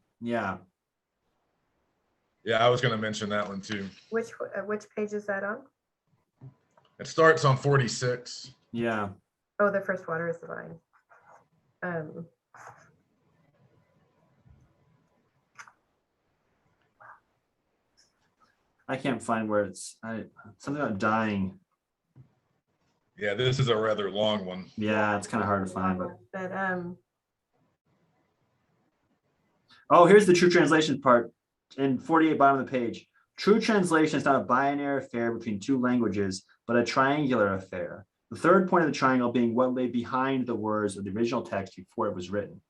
Yeah, I was going to mention that one too. Which page is that on? It starts on 46. Yeah. Oh, the first water is the line. I can't find where it's something about dying. Yeah, this is a rather long one. Yeah, it's kind of hard to find, but oh, here's the true translation part in 48, bottom of the page. True translation is not a binary affair between two languages, but a triangular affair. The third point of the triangle being what lay behind the words of the original text before it was written.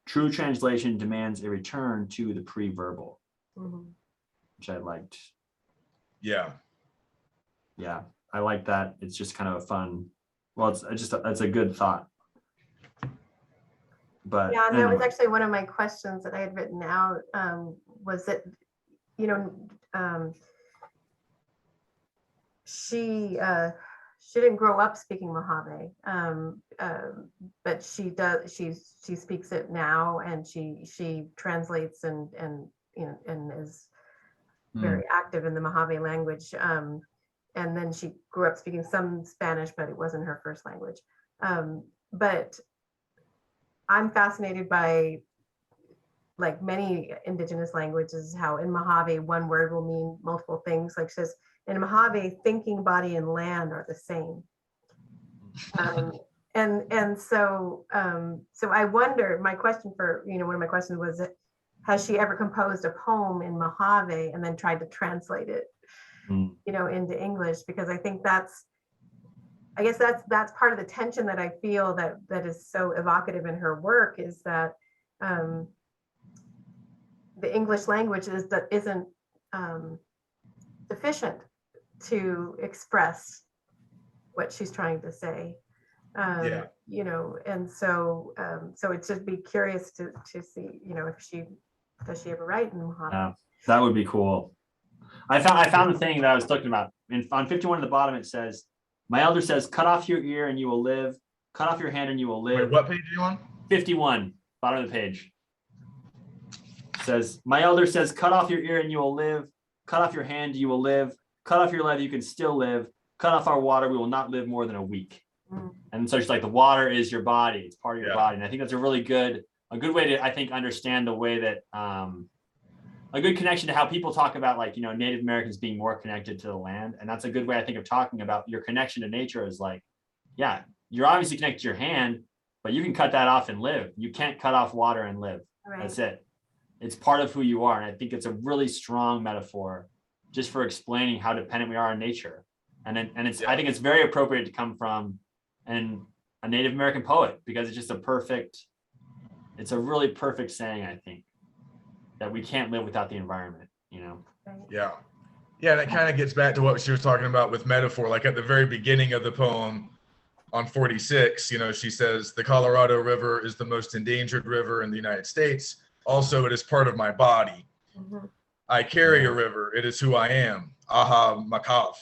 True translation demands a return to the pre-verbal, which I liked. Yeah, I like that. It's just kind of a fun. Well, it's a good thought. But yeah, and that was actually one of my questions that I had written out. Was that she didn't grow up speaking Mojave, but she does. She speaks it now, and she translates and is very active in the Mojave language. And then she grew up speaking some Spanish, but it wasn't her first language. But I'm fascinated by, like many indigenous languages, how in Mojave one word will mean multiple things. Like she says, in Mojave, thinking, body, and land are the same. So I wonder, my question for, one of my questions was, has she ever composed a poem in Mojave and then tried to translate it, into English? Because I think that's part of the tension that I feel that is so evocative in her work, is that the English language isn't sufficient to express what she's trying to say. Yeah. You know, and so it should be curious to see, you know, if she does she ever write in Mojave. Yeah, that would be cool. I found the thing that I was talking about. On 51 at the bottom, it says, my elder says, cut off your ear and you will live. Cut off your hand and you will live. Wait, what page are you on? 51, bottom of the page. It says, my elder says, cut off your ear and you will live. Cut off your hand, you will live. Cut off your leg, you can still live. Cut off our water, we will not live more than a week. And so she's like, the water is your body. It's part of your body. And I think that's a really good way to, I think, understand the way that, a good connection to how people talk about, like, you know, Native Americans being more connected to the land. And that's a good way, I think, of talking about your connection to nature is like, yeah, you're obviously connected to your hand, but you can cut that off and live. You can't cut off water and live. Right. That's it. It's part of who you are. And I think it's a really strong metaphor just for explaining how dependent we are on nature. And it's, I think it's very appropriate to come from a Native American poet, because it's just it's a really perfect saying, I think, that we can't live without the environment, you know? Yeah. Yeah, and it kind of gets back to what she was talking about with metaphor. Like at the very beginning of the poem on 46, you know, she says, the Colorado River is the most endangered river in the United States. Also, it is part of my body. Mm-hmm. I carry a river. It is who I am. Aha, Makav.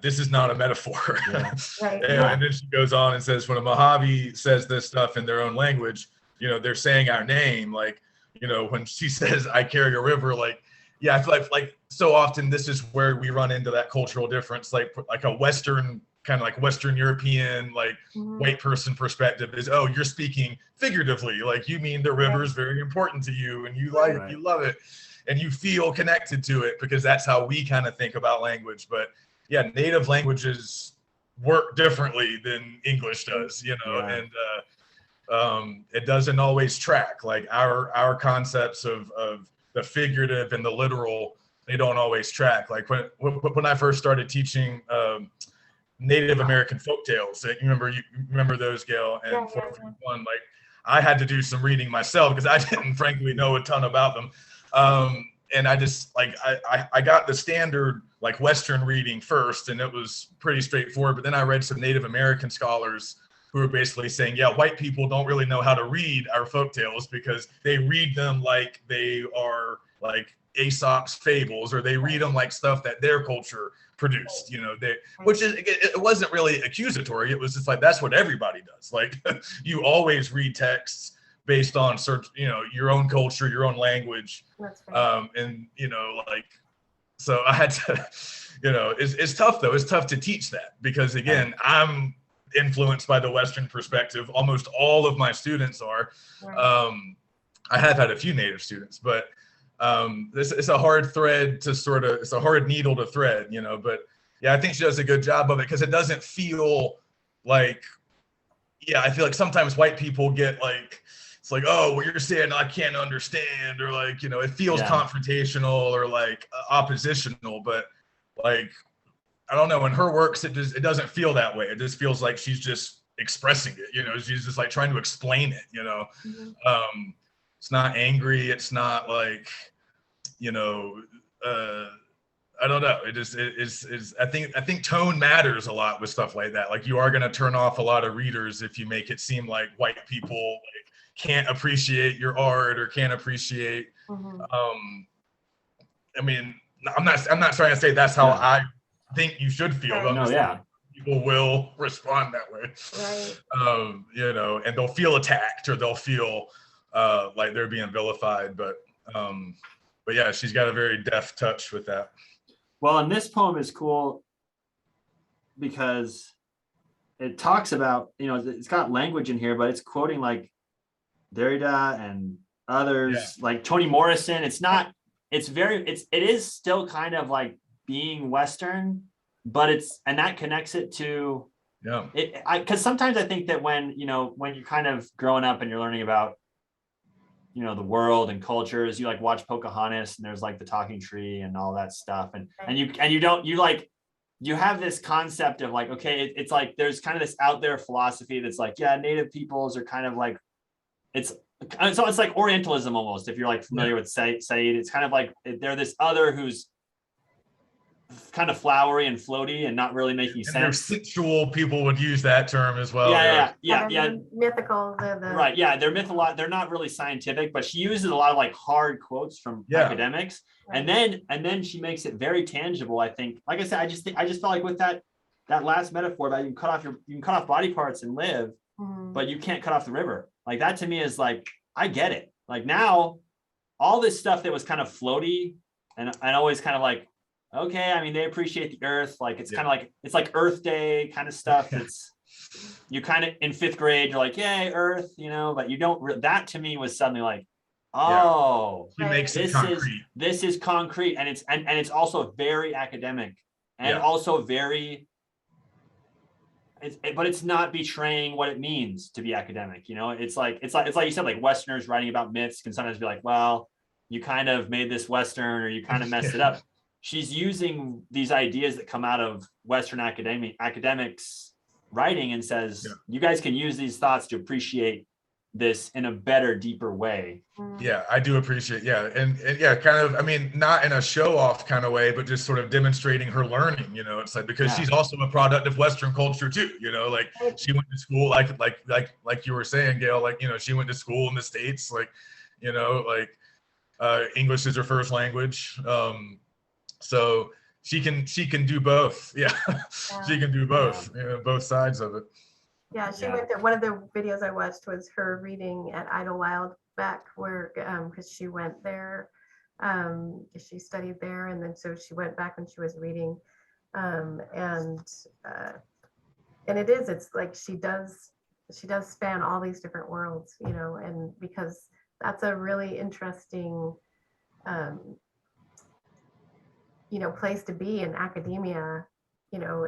This is not a metaphor. Yeah. Right. And then she goes on and says, when a Mojave says this stuff in their own language, you know, they're saying our name. Like, you know, when she says, I carry a river, like, yeah, I feel like so often this is where we run into that cultural difference, like a Western, kind of like Western European, like white person perspective is, oh, you're speaking figuratively. Like, you mean the river is very important to you and you you love it and you feel connected to it, because that's how we kind of think about language. But yeah, native languages work differently than English does, you know, and it doesn't always track. Like our concepts of the figurative and the literal, they don't always track. Like when I first started teaching Native American folktales, you remember those, Gail, and 441, like I had to do some reading myself because I didn't frankly know a ton about them. And I just like, I got the standard like Western reading first, and it was pretty straightforward. But then I read some Native American scholars who were basically saying, yeah, white people don't really know how to read our folktales because they read them like they are like Aesop's fables, or they read them like stuff that their culture produced, you know, which is, it wasn't really accusatory. It was just like, that's what everybody does. Like you always read texts based on you know, your own culture, your own language. And, you know, like, so I had to, you know, it's tough though. It's tough to teach that because again, I'm influenced by the Western perspective. Almost all of my students are. I have had a few Native students, but it's a hard thread to it's a hard needle to thread, you know, but yeah, I think she does a good job of it because it doesn't feel like, yeah, I feel like sometimes white people get like, it's like, oh, what you're saying I can't understand, or like, you know, it feels confrontational or like oppositional, but like, I don't know, in her works, it doesn't feel that way. It just feels like she's just expressing it, you know, she's just like trying to explain it, you know. It's not angry, it's not like, you know, I don't know. I think tone matters a lot with stuff like that. Like you are going to turn off a lot of readers if you make it seem like white people like can't appreciate your art or can't appreciate. I mean, I'm not trying to say that's how I think you should feel. People will respond that way. Right. You know, and they'll feel attacked or they'll feel like they're being vilified. But yeah, she's got a very deft touch with that. Well, and this poem is cool because it talks about, you know, it's got language in here, but it's quoting like Derrida and others, like Toni Morrison. It is still kind of like being Western, but and that connects it to because sometimes I think that when you're kind of growing up and you're learning about, you know, the world and cultures, you like watch Pocahontas and there's like the talking tree and all that stuff. And you have this concept of like, okay, it's like, there's kind of this out there philosophy that's like, yeah, Native peoples are kind of like, so it's like Orientalism almost. If you're like familiar with Said, it's kind of like they're this other who's kind of flowery and floaty and not really making And their sense. sensual people would use that term as well. Yeah. Mythical. Right. Yeah. They're they're not really scientific, but she uses a lot of like hard quotes from academics. Right. And then she makes it very tangible. I think, like I said, I just felt like with that last metaphor that you can cut off body parts and live, but you can't cut off the river. Like that to me is like, I get it. Like now, all this stuff that was kind of floaty and always kind of like, okay, I mean, they appreciate the earth. Like it's kind of like, it's like Earth Day kind of stuff. It's, you kind of in 5th grade, you're like, yay, earth, you know, but you don't, that to me was suddenly like, oh, she makes it concrete. This is concrete. And it's also very academic and also very, but it's not betraying what it means to be academic. You know, it's like you said, like Westerners writing about myths can sometimes be like, well, you kind of made this Western or you kind of messed it up. She's using these ideas that come out of Western academics writing and says, you guys can use these thoughts to appreciate this in a better, deeper way. Yeah, I do appreciate, and kind of, I mean, not in a show off kind of way, but just sort of demonstrating her learning, you know, it's like, because she's also a product of Western culture too, you know, like she went to school, like you were saying, Gail, like, you know, she went to school in the States, like, you know, like English is her first language. So she can do both. She can do both, you know, both sides of it. Yeah, she went there. One of the videos I watched was her reading at Idlewild back where, because she went there, she studied there, and then so she went back when she was reading, and it's like she does span all these different worlds, you know, and because that's a really interesting, you know, place to be in academia, you know,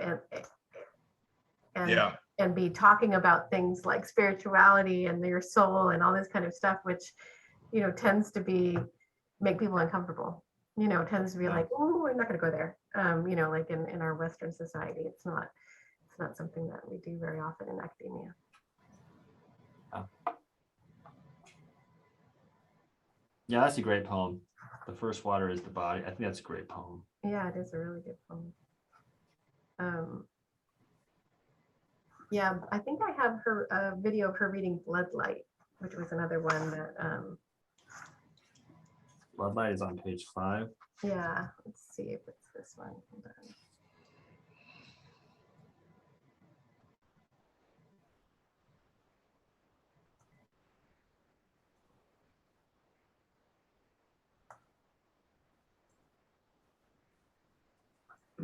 and be talking about things like spirituality and your soul and all this kind of stuff, which, you know, tends to make people uncomfortable, you know, tends to be like, oh, we're not going to go there. You know, like in our Western society, it's not something that we do very often in academia. Yeah, that's a great poem. The first water is the body. I think that's a great poem. Yeah, it is a really good poem. Yeah, I think I have a video of her reading Bloodlight, which was another one that. Bloodlight is on page 5. Yeah, let's see if it's this one. Hold on.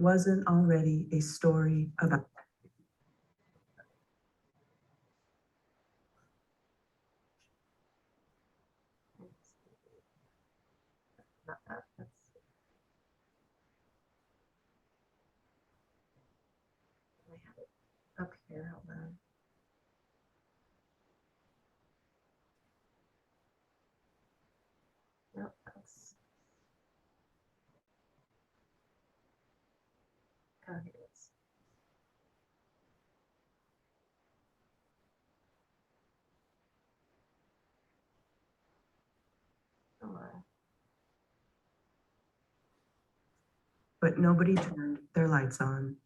Wasn't already a story about. Not that. I have it up here. Hold on. Nope, that's. Oh, here it is. Come on. But nobody turned their lights on.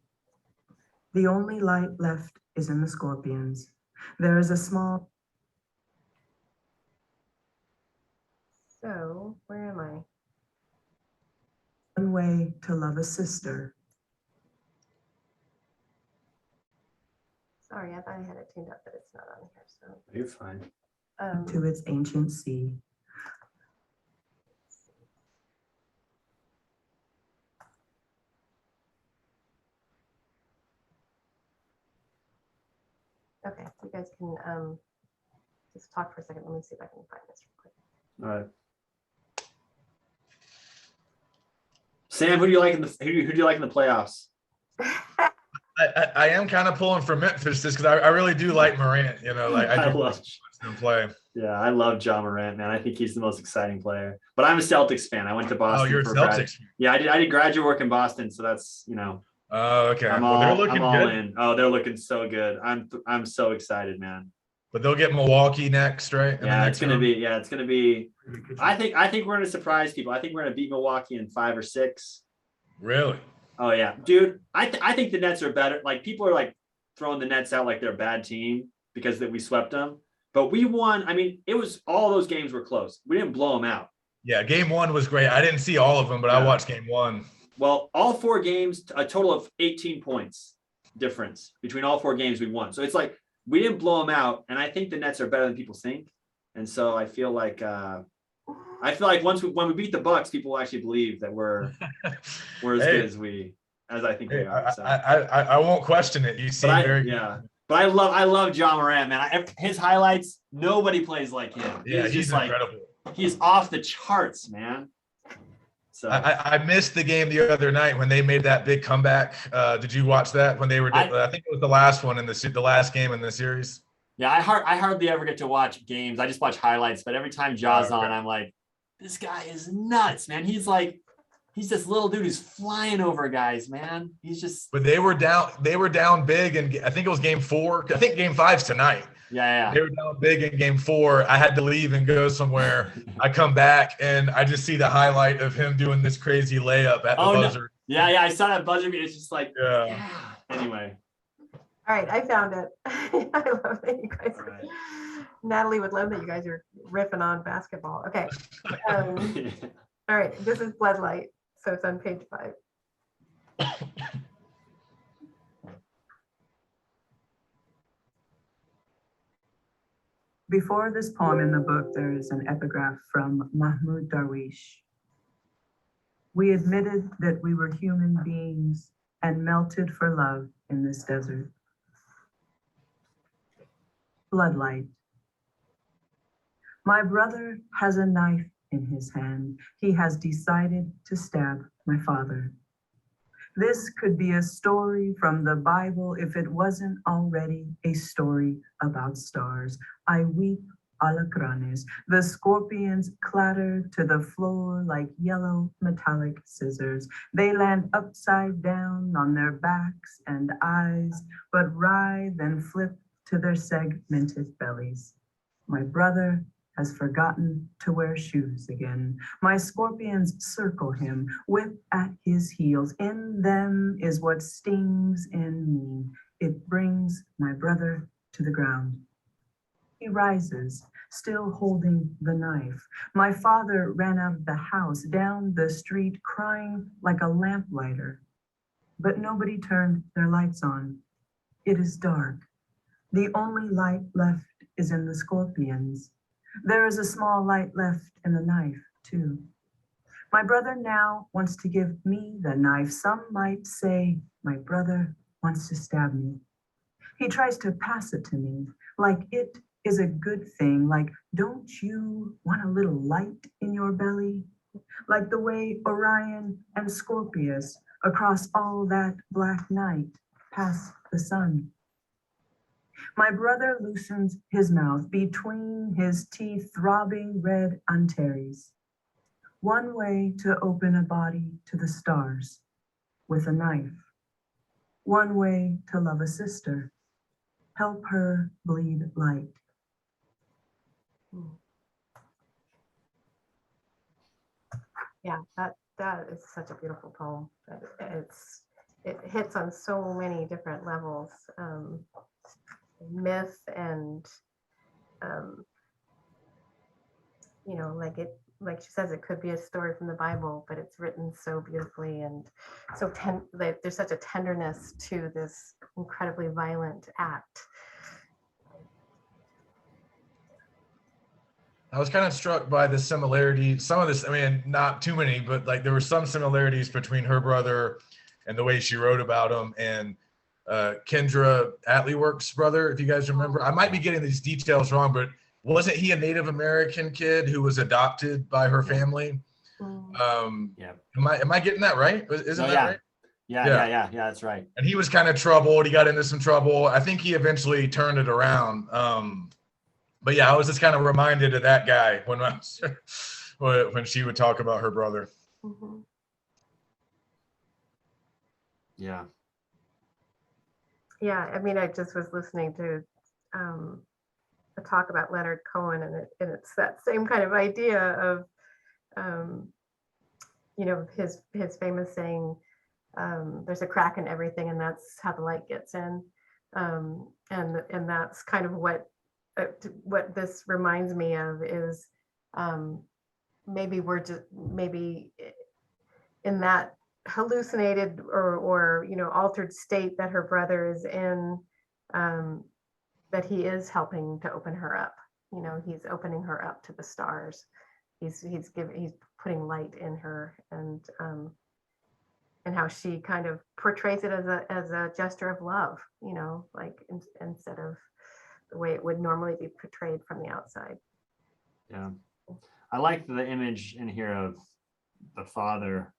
The only light left is in the scorpions. There is a small. So, where am I? One way to love a sister. Sorry, I thought I had it tuned up, but it's not on here. So You're fine. To its ancient sea. Okay, you guys can just talk for a second. Let me see if I can find this real quick. All right. Sam, who do you like in the playoffs? I am kind of pulling for Memphis just because I really do like Morant, you know, like I do love him play. Yeah, I love Ja Morant, man. I think he's the most exciting player. But I'm a Celtics fan. I went to Boston. Oh, you're a Celtics fan. Yeah, I did graduate work in Boston, so that's, you know. Oh, okay. I'm all in. Oh, they're looking so good. I'm so excited, man. But they'll get Milwaukee next, right? Yeah, it's gonna be. I think we're gonna surprise people. I think we're gonna beat Milwaukee in 5 or 6. Really? Oh yeah, dude. I think the Nets are better. Like people are like throwing the Nets out like they're a bad team because that we swept them. But we won. I mean, it was all those games were close. We didn't blow them out. Yeah, game one was great. I didn't see all of them, but I Yeah. watched game one. Well, all 4 games, a total of 18 points difference between all 4 games we won. So it's like we didn't blow them out, and I think the Nets are better than people think. And so I feel like when we beat the Bucks, people will actually believe that we're as good as I think we are. So. I won't question it. You seem very good. Yeah. But I love Ja Morant, man. His highlights, nobody plays like him. Yeah, he's incredible. He's off the charts, man. So I missed the game the other night when they made that big comeback. Did you watch that when they were? I think it was the last one in the last game in the series. Yeah, I hardly ever get to watch games. I just watch highlights. But every time Ja's on, I'm like, this guy is nuts, man. He's this little dude who's flying over guys, man. He's just. But they were down big, and I think it was game 4. I think game 5's tonight. Yeah. They were down big in game 4. I had to leave and go somewhere. I come back and I just see the highlight of him doing this crazy layup at the buzzer. No. Yeah. I saw that buzzer. It's just like, yeah. Anyway. All right, I found it. I love that you guys. Right. Natalie would love that you guys are riffing on basketball. Okay. All right, this is Bloodlight, so it's on page 5. Before this poem in the book, there is an epigraph from Mahmoud Darwish. We admitted that we were human beings and melted for love in this desert. Bloodlight. My brother has a knife in his hand. He has decided to stab my father. This could be a story from the Bible if it wasn't already a story about stars. I weep alacranes. The scorpions clatter to the floor like yellow metallic scissors. They land upside down on their backs and eyes, but writhe and flip to their segmented bellies. My brother has forgotten to wear shoes again. My scorpions circle him, whip at his heels. In them is what stings in me. It brings my brother to the ground. He rises, still holding the knife. My father ran out of the house, down the street, crying like a lamplighter. But nobody turned their lights on. It is dark. The only light left is in the scorpions. There is a small light left in the knife, too. My brother now wants to give me the knife. Some might say my brother wants to stab me. He tries to pass it to me like it is a good thing, like, don't you want a little light in your belly? Like the way Orion and Scorpius across all that black night pass the sun. My brother loosens his mouth between his teeth, throbbing red Antares. One way to open a body to the stars with a knife. One way to love a sister, help her bleed light. Yeah, that is such a beautiful poem. It hits on so many different levels. Myth and like she says, it could be a story from the Bible, but it's written so beautifully and so there's such a tenderness to this incredibly violent act. I was kind of struck by the similarity. Some of this, I mean, not too many, but like there were some similarities between her brother and the way she wrote about him and Kendra Atleework's brother, if you guys remember. I might be getting these details wrong, but wasn't he a Native American kid who was adopted by her family? Yeah. Am I getting that right? Isn't that right? Yeah, that's right. And he was kind of troubled. He got into some trouble. I think he eventually turned it around. But yeah, I was just kind of reminded of that guy when she would talk about her brother. Mm-hmm. Yeah. Yeah, I mean, I just was listening to a talk about Leonard Cohen, and it's that same kind of idea of, his famous saying, there's a crack in everything, and that's how the light gets in. And that's kind of what this reminds me of is maybe we're just maybe in that hallucinated or altered state that her brother is in, that he is helping to open her up. He's opening her up to the stars. He's putting light in her, and how she kind of portrays it as a gesture of love, like instead of the way it would normally be portrayed from the outside. Yeah, I like the image in here of the father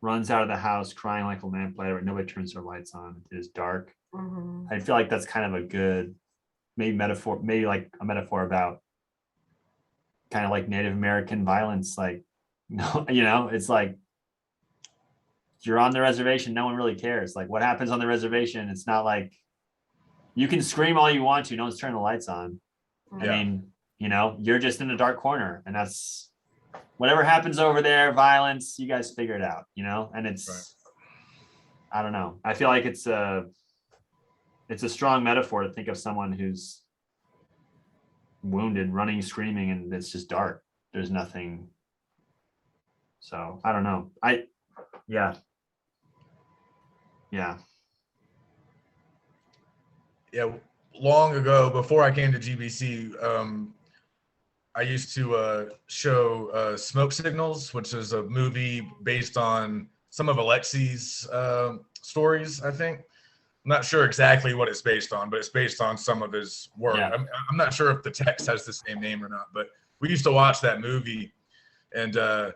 runs out of the house crying like a lamplighter, but nobody turns their lights on. It is dark. Mm-hmm. I feel like that's kind of a good maybe like a metaphor about kind of like Native American violence. Like, it's like you're on the reservation, no one really cares. Like what happens on the reservation, it's not like you can scream all you want to, no one's turning the lights on. Yeah. I mean, you're just in a dark corner, and that's whatever happens over there, violence, you guys figure it out, and it's right. I don't know. I feel like it's a strong metaphor to think of someone who's wounded, running, screaming, and it's just dark. There's nothing. So I don't know. Yeah. Long ago, before I came to GBC, I used to show Smoke Signals, which is a movie based on some of Alexi's stories, I think. I'm not sure exactly what it's based on, but it's based on some of his work. Yeah. I'm not sure if the text has the same name or not, but we used to watch that movie, and it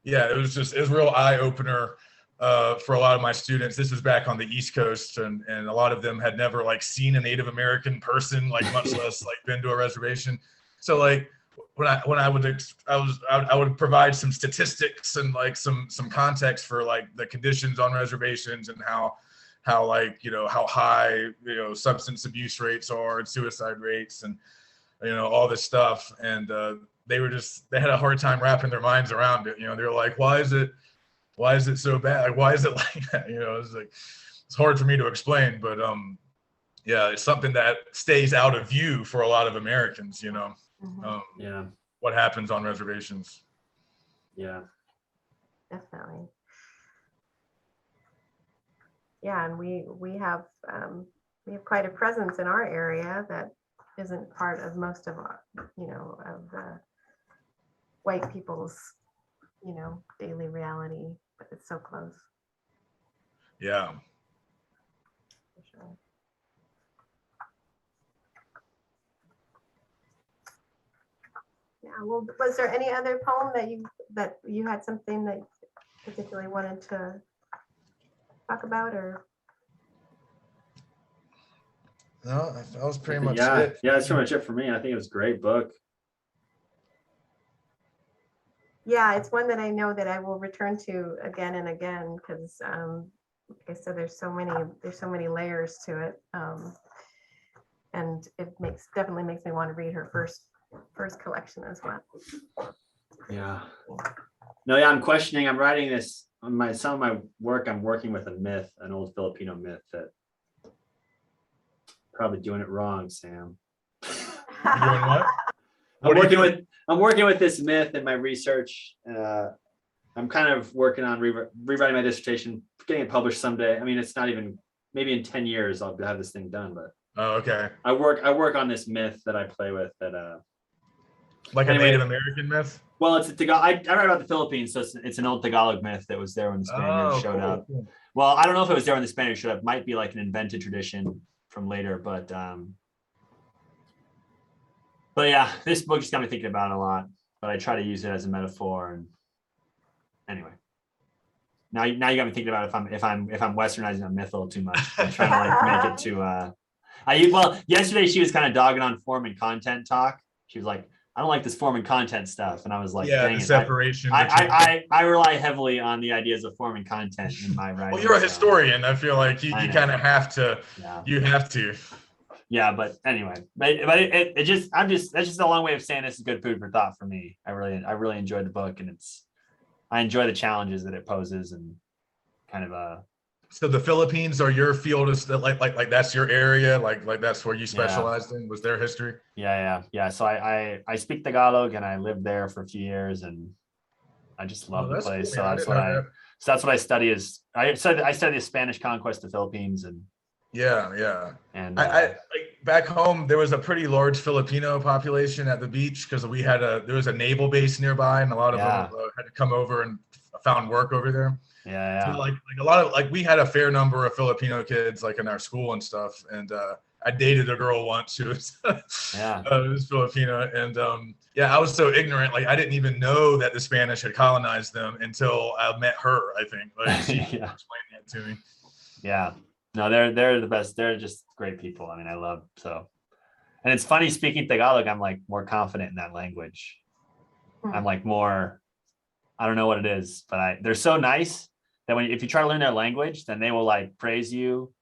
was a real eye opener for a lot of my students. This was back on the East Coast, and a lot of them had never like seen a Native American person, like much less like been to a reservation. So like I would provide some statistics and like some context for like the conditions on reservations and how like how high substance abuse rates are and suicide rates and all this stuff, and they had a hard time wrapping their minds around it. They're like, why is it so bad? Like, why is it like that? It's like, it's hard for me to explain, but it's something that stays out of view for a lot of Americans. Mm-hmm. What happens on reservations. Yeah, definitely. Yeah, and we have quite a presence in our area that isn't part of most of our, of the white people's, daily reality, but it's so close. Yeah. For sure. Yeah. Well, was there any other poem that you had something that particularly wanted to talk about, or? No, that was pretty much it. it. Yeah, that's pretty much it for me. I think it was a great book. Yeah, it's one that I know that I will return to again and again because, like I said, there's so many layers to it, and it definitely makes me want to read her first collection as well. Yeah. No, yeah, I'm questioning. I'm writing this on some of my work. I'm working with a myth, an old Filipino myth that probably doing it wrong, Sam. You're doing what? I'm working with this myth in my research. I'm kind of working on rewriting my dissertation, getting it published someday. I mean, it's not even, maybe in 10 years I'll have this thing done, but oh, okay. I work on this myth that I play with that like anyway, a Native American myth? Well, it's a Tagalog. I write about the Philippines, so it's an old Tagalog myth that was there when the Spaniards showed up. Cool. Well, I don't know if it was there when the Spaniards showed up. Might be like an invented tradition from later, but yeah, this book just got me thinking about it a lot. But I try to use it as a metaphor. And anyway, now you got me thinking about if I'm westernizing a myth a little too much. I'm trying to like make it too. Well, yesterday she was kind of dogging on form and content talk. She was like, I don't like this form and content stuff. And I was like, yeah, dang the it. separation. I rely heavily on the ideas of form and content in my writing. Well, you're a historian. I feel like you kind of have to. Yeah. You have to. Yeah, but anyway, that's just a long way of saying this is good food for thought for me. I really enjoyed the book, and I enjoy the challenges that it poses and kind of a. So the Philippines are your field, is that like that's your area, like that's where you specialized in, was their history? Yeah. So I speak Tagalog and I lived there for a few years and I just love the That's place. cool, So man. I that's didn't what know that. so that's what I study is I study the Spanish conquest of the Philippines and Yeah. and I like back home there was a pretty large Filipino population at the beach because there was a naval base nearby and a lot of them had to come over and found work over there. So yeah. like a lot of like we had a fair number of Filipino kids like in our school and stuff, and I dated a girl once who was who was Filipino, and I was so ignorant, like I didn't even know that the Spanish had colonized them until I met her. I think like she explained that to me. Yeah, no, they're the best. They're just great people. I mean, I love so, and it's funny speaking Tagalog. I'm like more confident in that language. I'm like more, I don't know what it is, but they're so nice that if you try to learn their language, then they will like praise you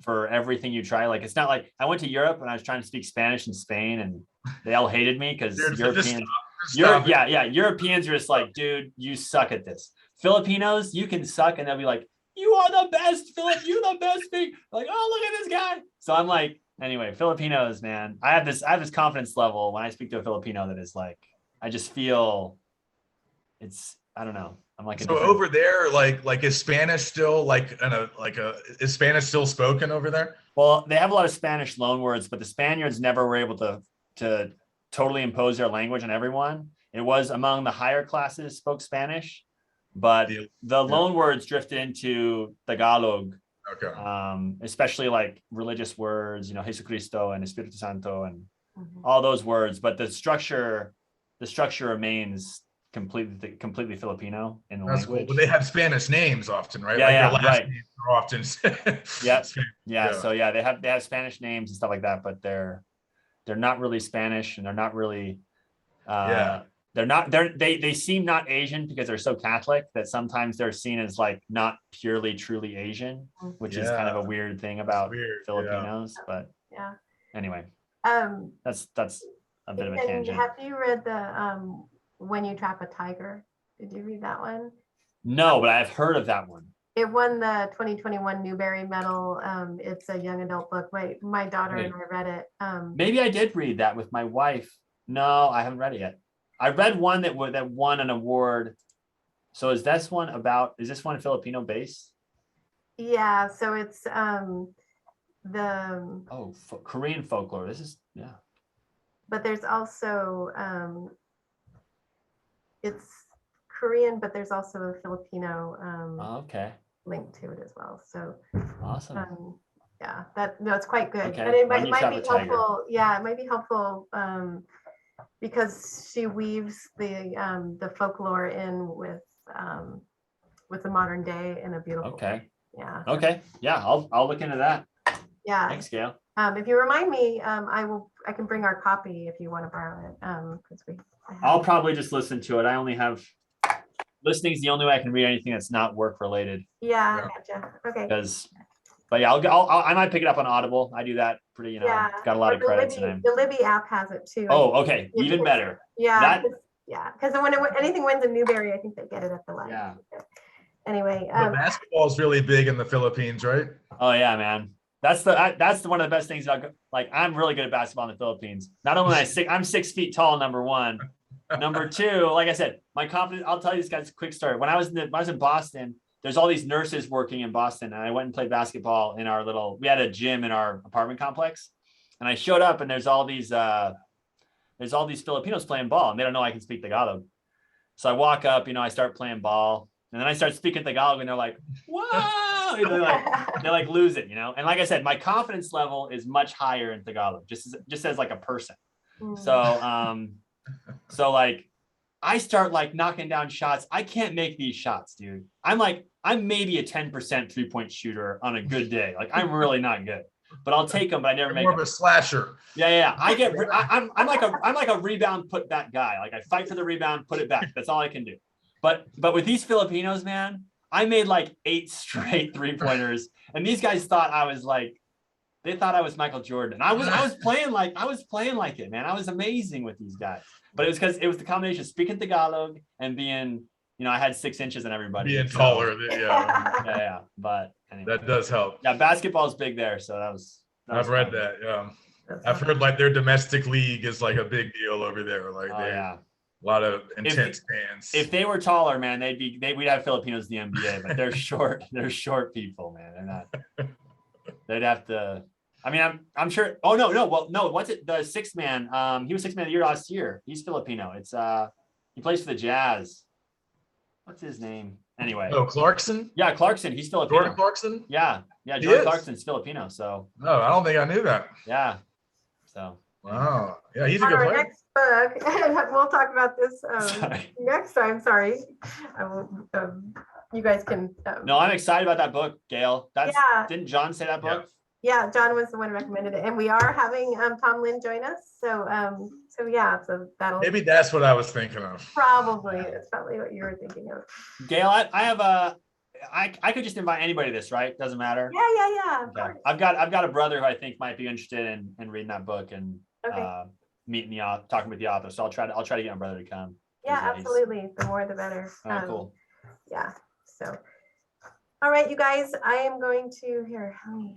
for everything you try. Like, it's not like I went to Europe and I was trying to speak Spanish in Spain and they all hated me because Europeans, Europeans are just like, dude, you suck at this. Filipinos, you can suck. And they'll be like, you are the best, Philip. You're the best thing. Like, oh, look at this guy. So I'm like, anyway, Filipinos, man, I have this confidence level when I speak to a Filipino that is like, I just feel I don't know. I'm like, so over there, like is Spanish still is Spanish still spoken over there? Well, they have a lot of Spanish loanwords, but the Spaniards never were able to totally impose their language on everyone. It was among the higher classes spoke Spanish, but the loanwords drifted into Tagalog. Okay. Especially like religious words, you know, Jesucristo and Espiritu Santo and all those words, but the structure remains completely Filipino in the language. Cool. But they have Spanish names often, right? Yeah, their last names are often. So they have Spanish names and stuff like that, but they're not really Spanish and they're not really they seem not Asian because they're so Catholic that sometimes they're seen as like not purely truly Asian, which is kind of a weird thing about Filipinos. But anyway, that's a bit of a tangent. Have you read the When You Trap a Tiger? Did you read that one? No, but I've heard of that one. It won the 2021 Newbery Medal. It's a young adult book. My daughter and I read it. Maybe I did read that with my wife. No, I haven't read it yet. I read one that won an award. So is this one Filipino based? Yeah, so it's Korean folklore. But there's also it's Korean, but there's also a Filipino link to it as well. So awesome. It's quite good. Okay. And it might be helpful. Yeah, it might be helpful because she weaves the folklore in with the modern day in a beautiful way. Yeah. Okay. Yeah, I'll look into that. Yeah. Thanks, Gail. If you remind me, I can bring our copy if you want to borrow it. Because I'll probably just listen to it. I only have listening is the only way I can read anything that's not work related. Yeah. Gotcha. Okay. But yeah, I might pick it up on Audible. I do that pretty, got a lot of credits. The Libby app has it too. Oh, okay. Even better. Yeah. Because when anything wins a Newbery, I think they get it at the library. Yeah. Anyway. Basketball is really big in the Philippines, right? Oh yeah, man. That's one of the best things. I'm really good at basketball in the Philippines. Not only I'm 6 feet tall, number one. Number two, like I said, my confidence. I'll tell you this guy's a quick story. When I was in Boston, there's all these nurses working in Boston, and I went and played basketball in we had a gym in our apartment complex, and I showed up, and there's all these Filipinos playing ball, and they don't know I can speak Tagalog. So I walk up, I start playing ball, and then I start speaking Tagalog, and they're like, "Whoa!" they lose it, And like I said, my confidence level is much higher in Tagalog, just as like a person. So like I start like knocking down shots. I can't make these shots, dude. I'm maybe a 10% 3-point shooter on a good day. Like I'm really not good, but I'll take them. But I never make more of a slasher. Yeah. I'm like a rebound put back guy. Like I fight for the rebound, put it back. That's all I can do. But with these Filipinos, man, I made like 8 straight 3-pointers, and these guys thought I was they thought I was Michael Jordan. I was playing like it, man. I was amazing with these guys. But it was because it was the combination of speaking Tagalog and being, you know, I had 6 inches on everybody. Being so- taller, yeah, Yeah. But anyway. that does help. Yeah, basketball's big there. So that was I've read fun. that. Yeah, That's I've awesome. heard like their domestic league is like a big deal over there. Like Oh, they yeah. a lot of intense fans. If they were taller, man, we'd have Filipinos in the NBA, but they're short. They're short people, man. They're not. They'd have to. I mean, I'm sure. Oh no. Well, no. What's it? The sixth man. He was sixth man of the year last year. He's Filipino. It's he plays for the Jazz. What's his name? Anyway. Oh, Clarkson. Yeah, Clarkson. He's Filipino. Jordan Clarkson. Yeah. He Jordan is? Clarkson's Filipino. So. No, I don't think I knew that. Yeah. So. Wow. Yeah, he's a On good our player. next book, and we'll talk about this Sorry. next time. Sorry, I will. You guys can. No, I'm excited about that book, Gail. Yeah. Didn't John say that book? Yeah, John was the one who recommended it, and we are having Tom Lynn join us. So yeah, so that'll Maybe that's what I was thinking of. probably it's probably what you were thinking of. Gail, I could just invite anybody to this, right? Doesn't matter. Yeah. Of Okay. course. I've got a brother who I think might be interested in reading that book and Okay. meeting the author, talking with the author. So I'll try to get my brother to come. Yeah, He's- absolutely. The more, the better. Cool. Yeah. So, all right, you guys. I am going to here. Let me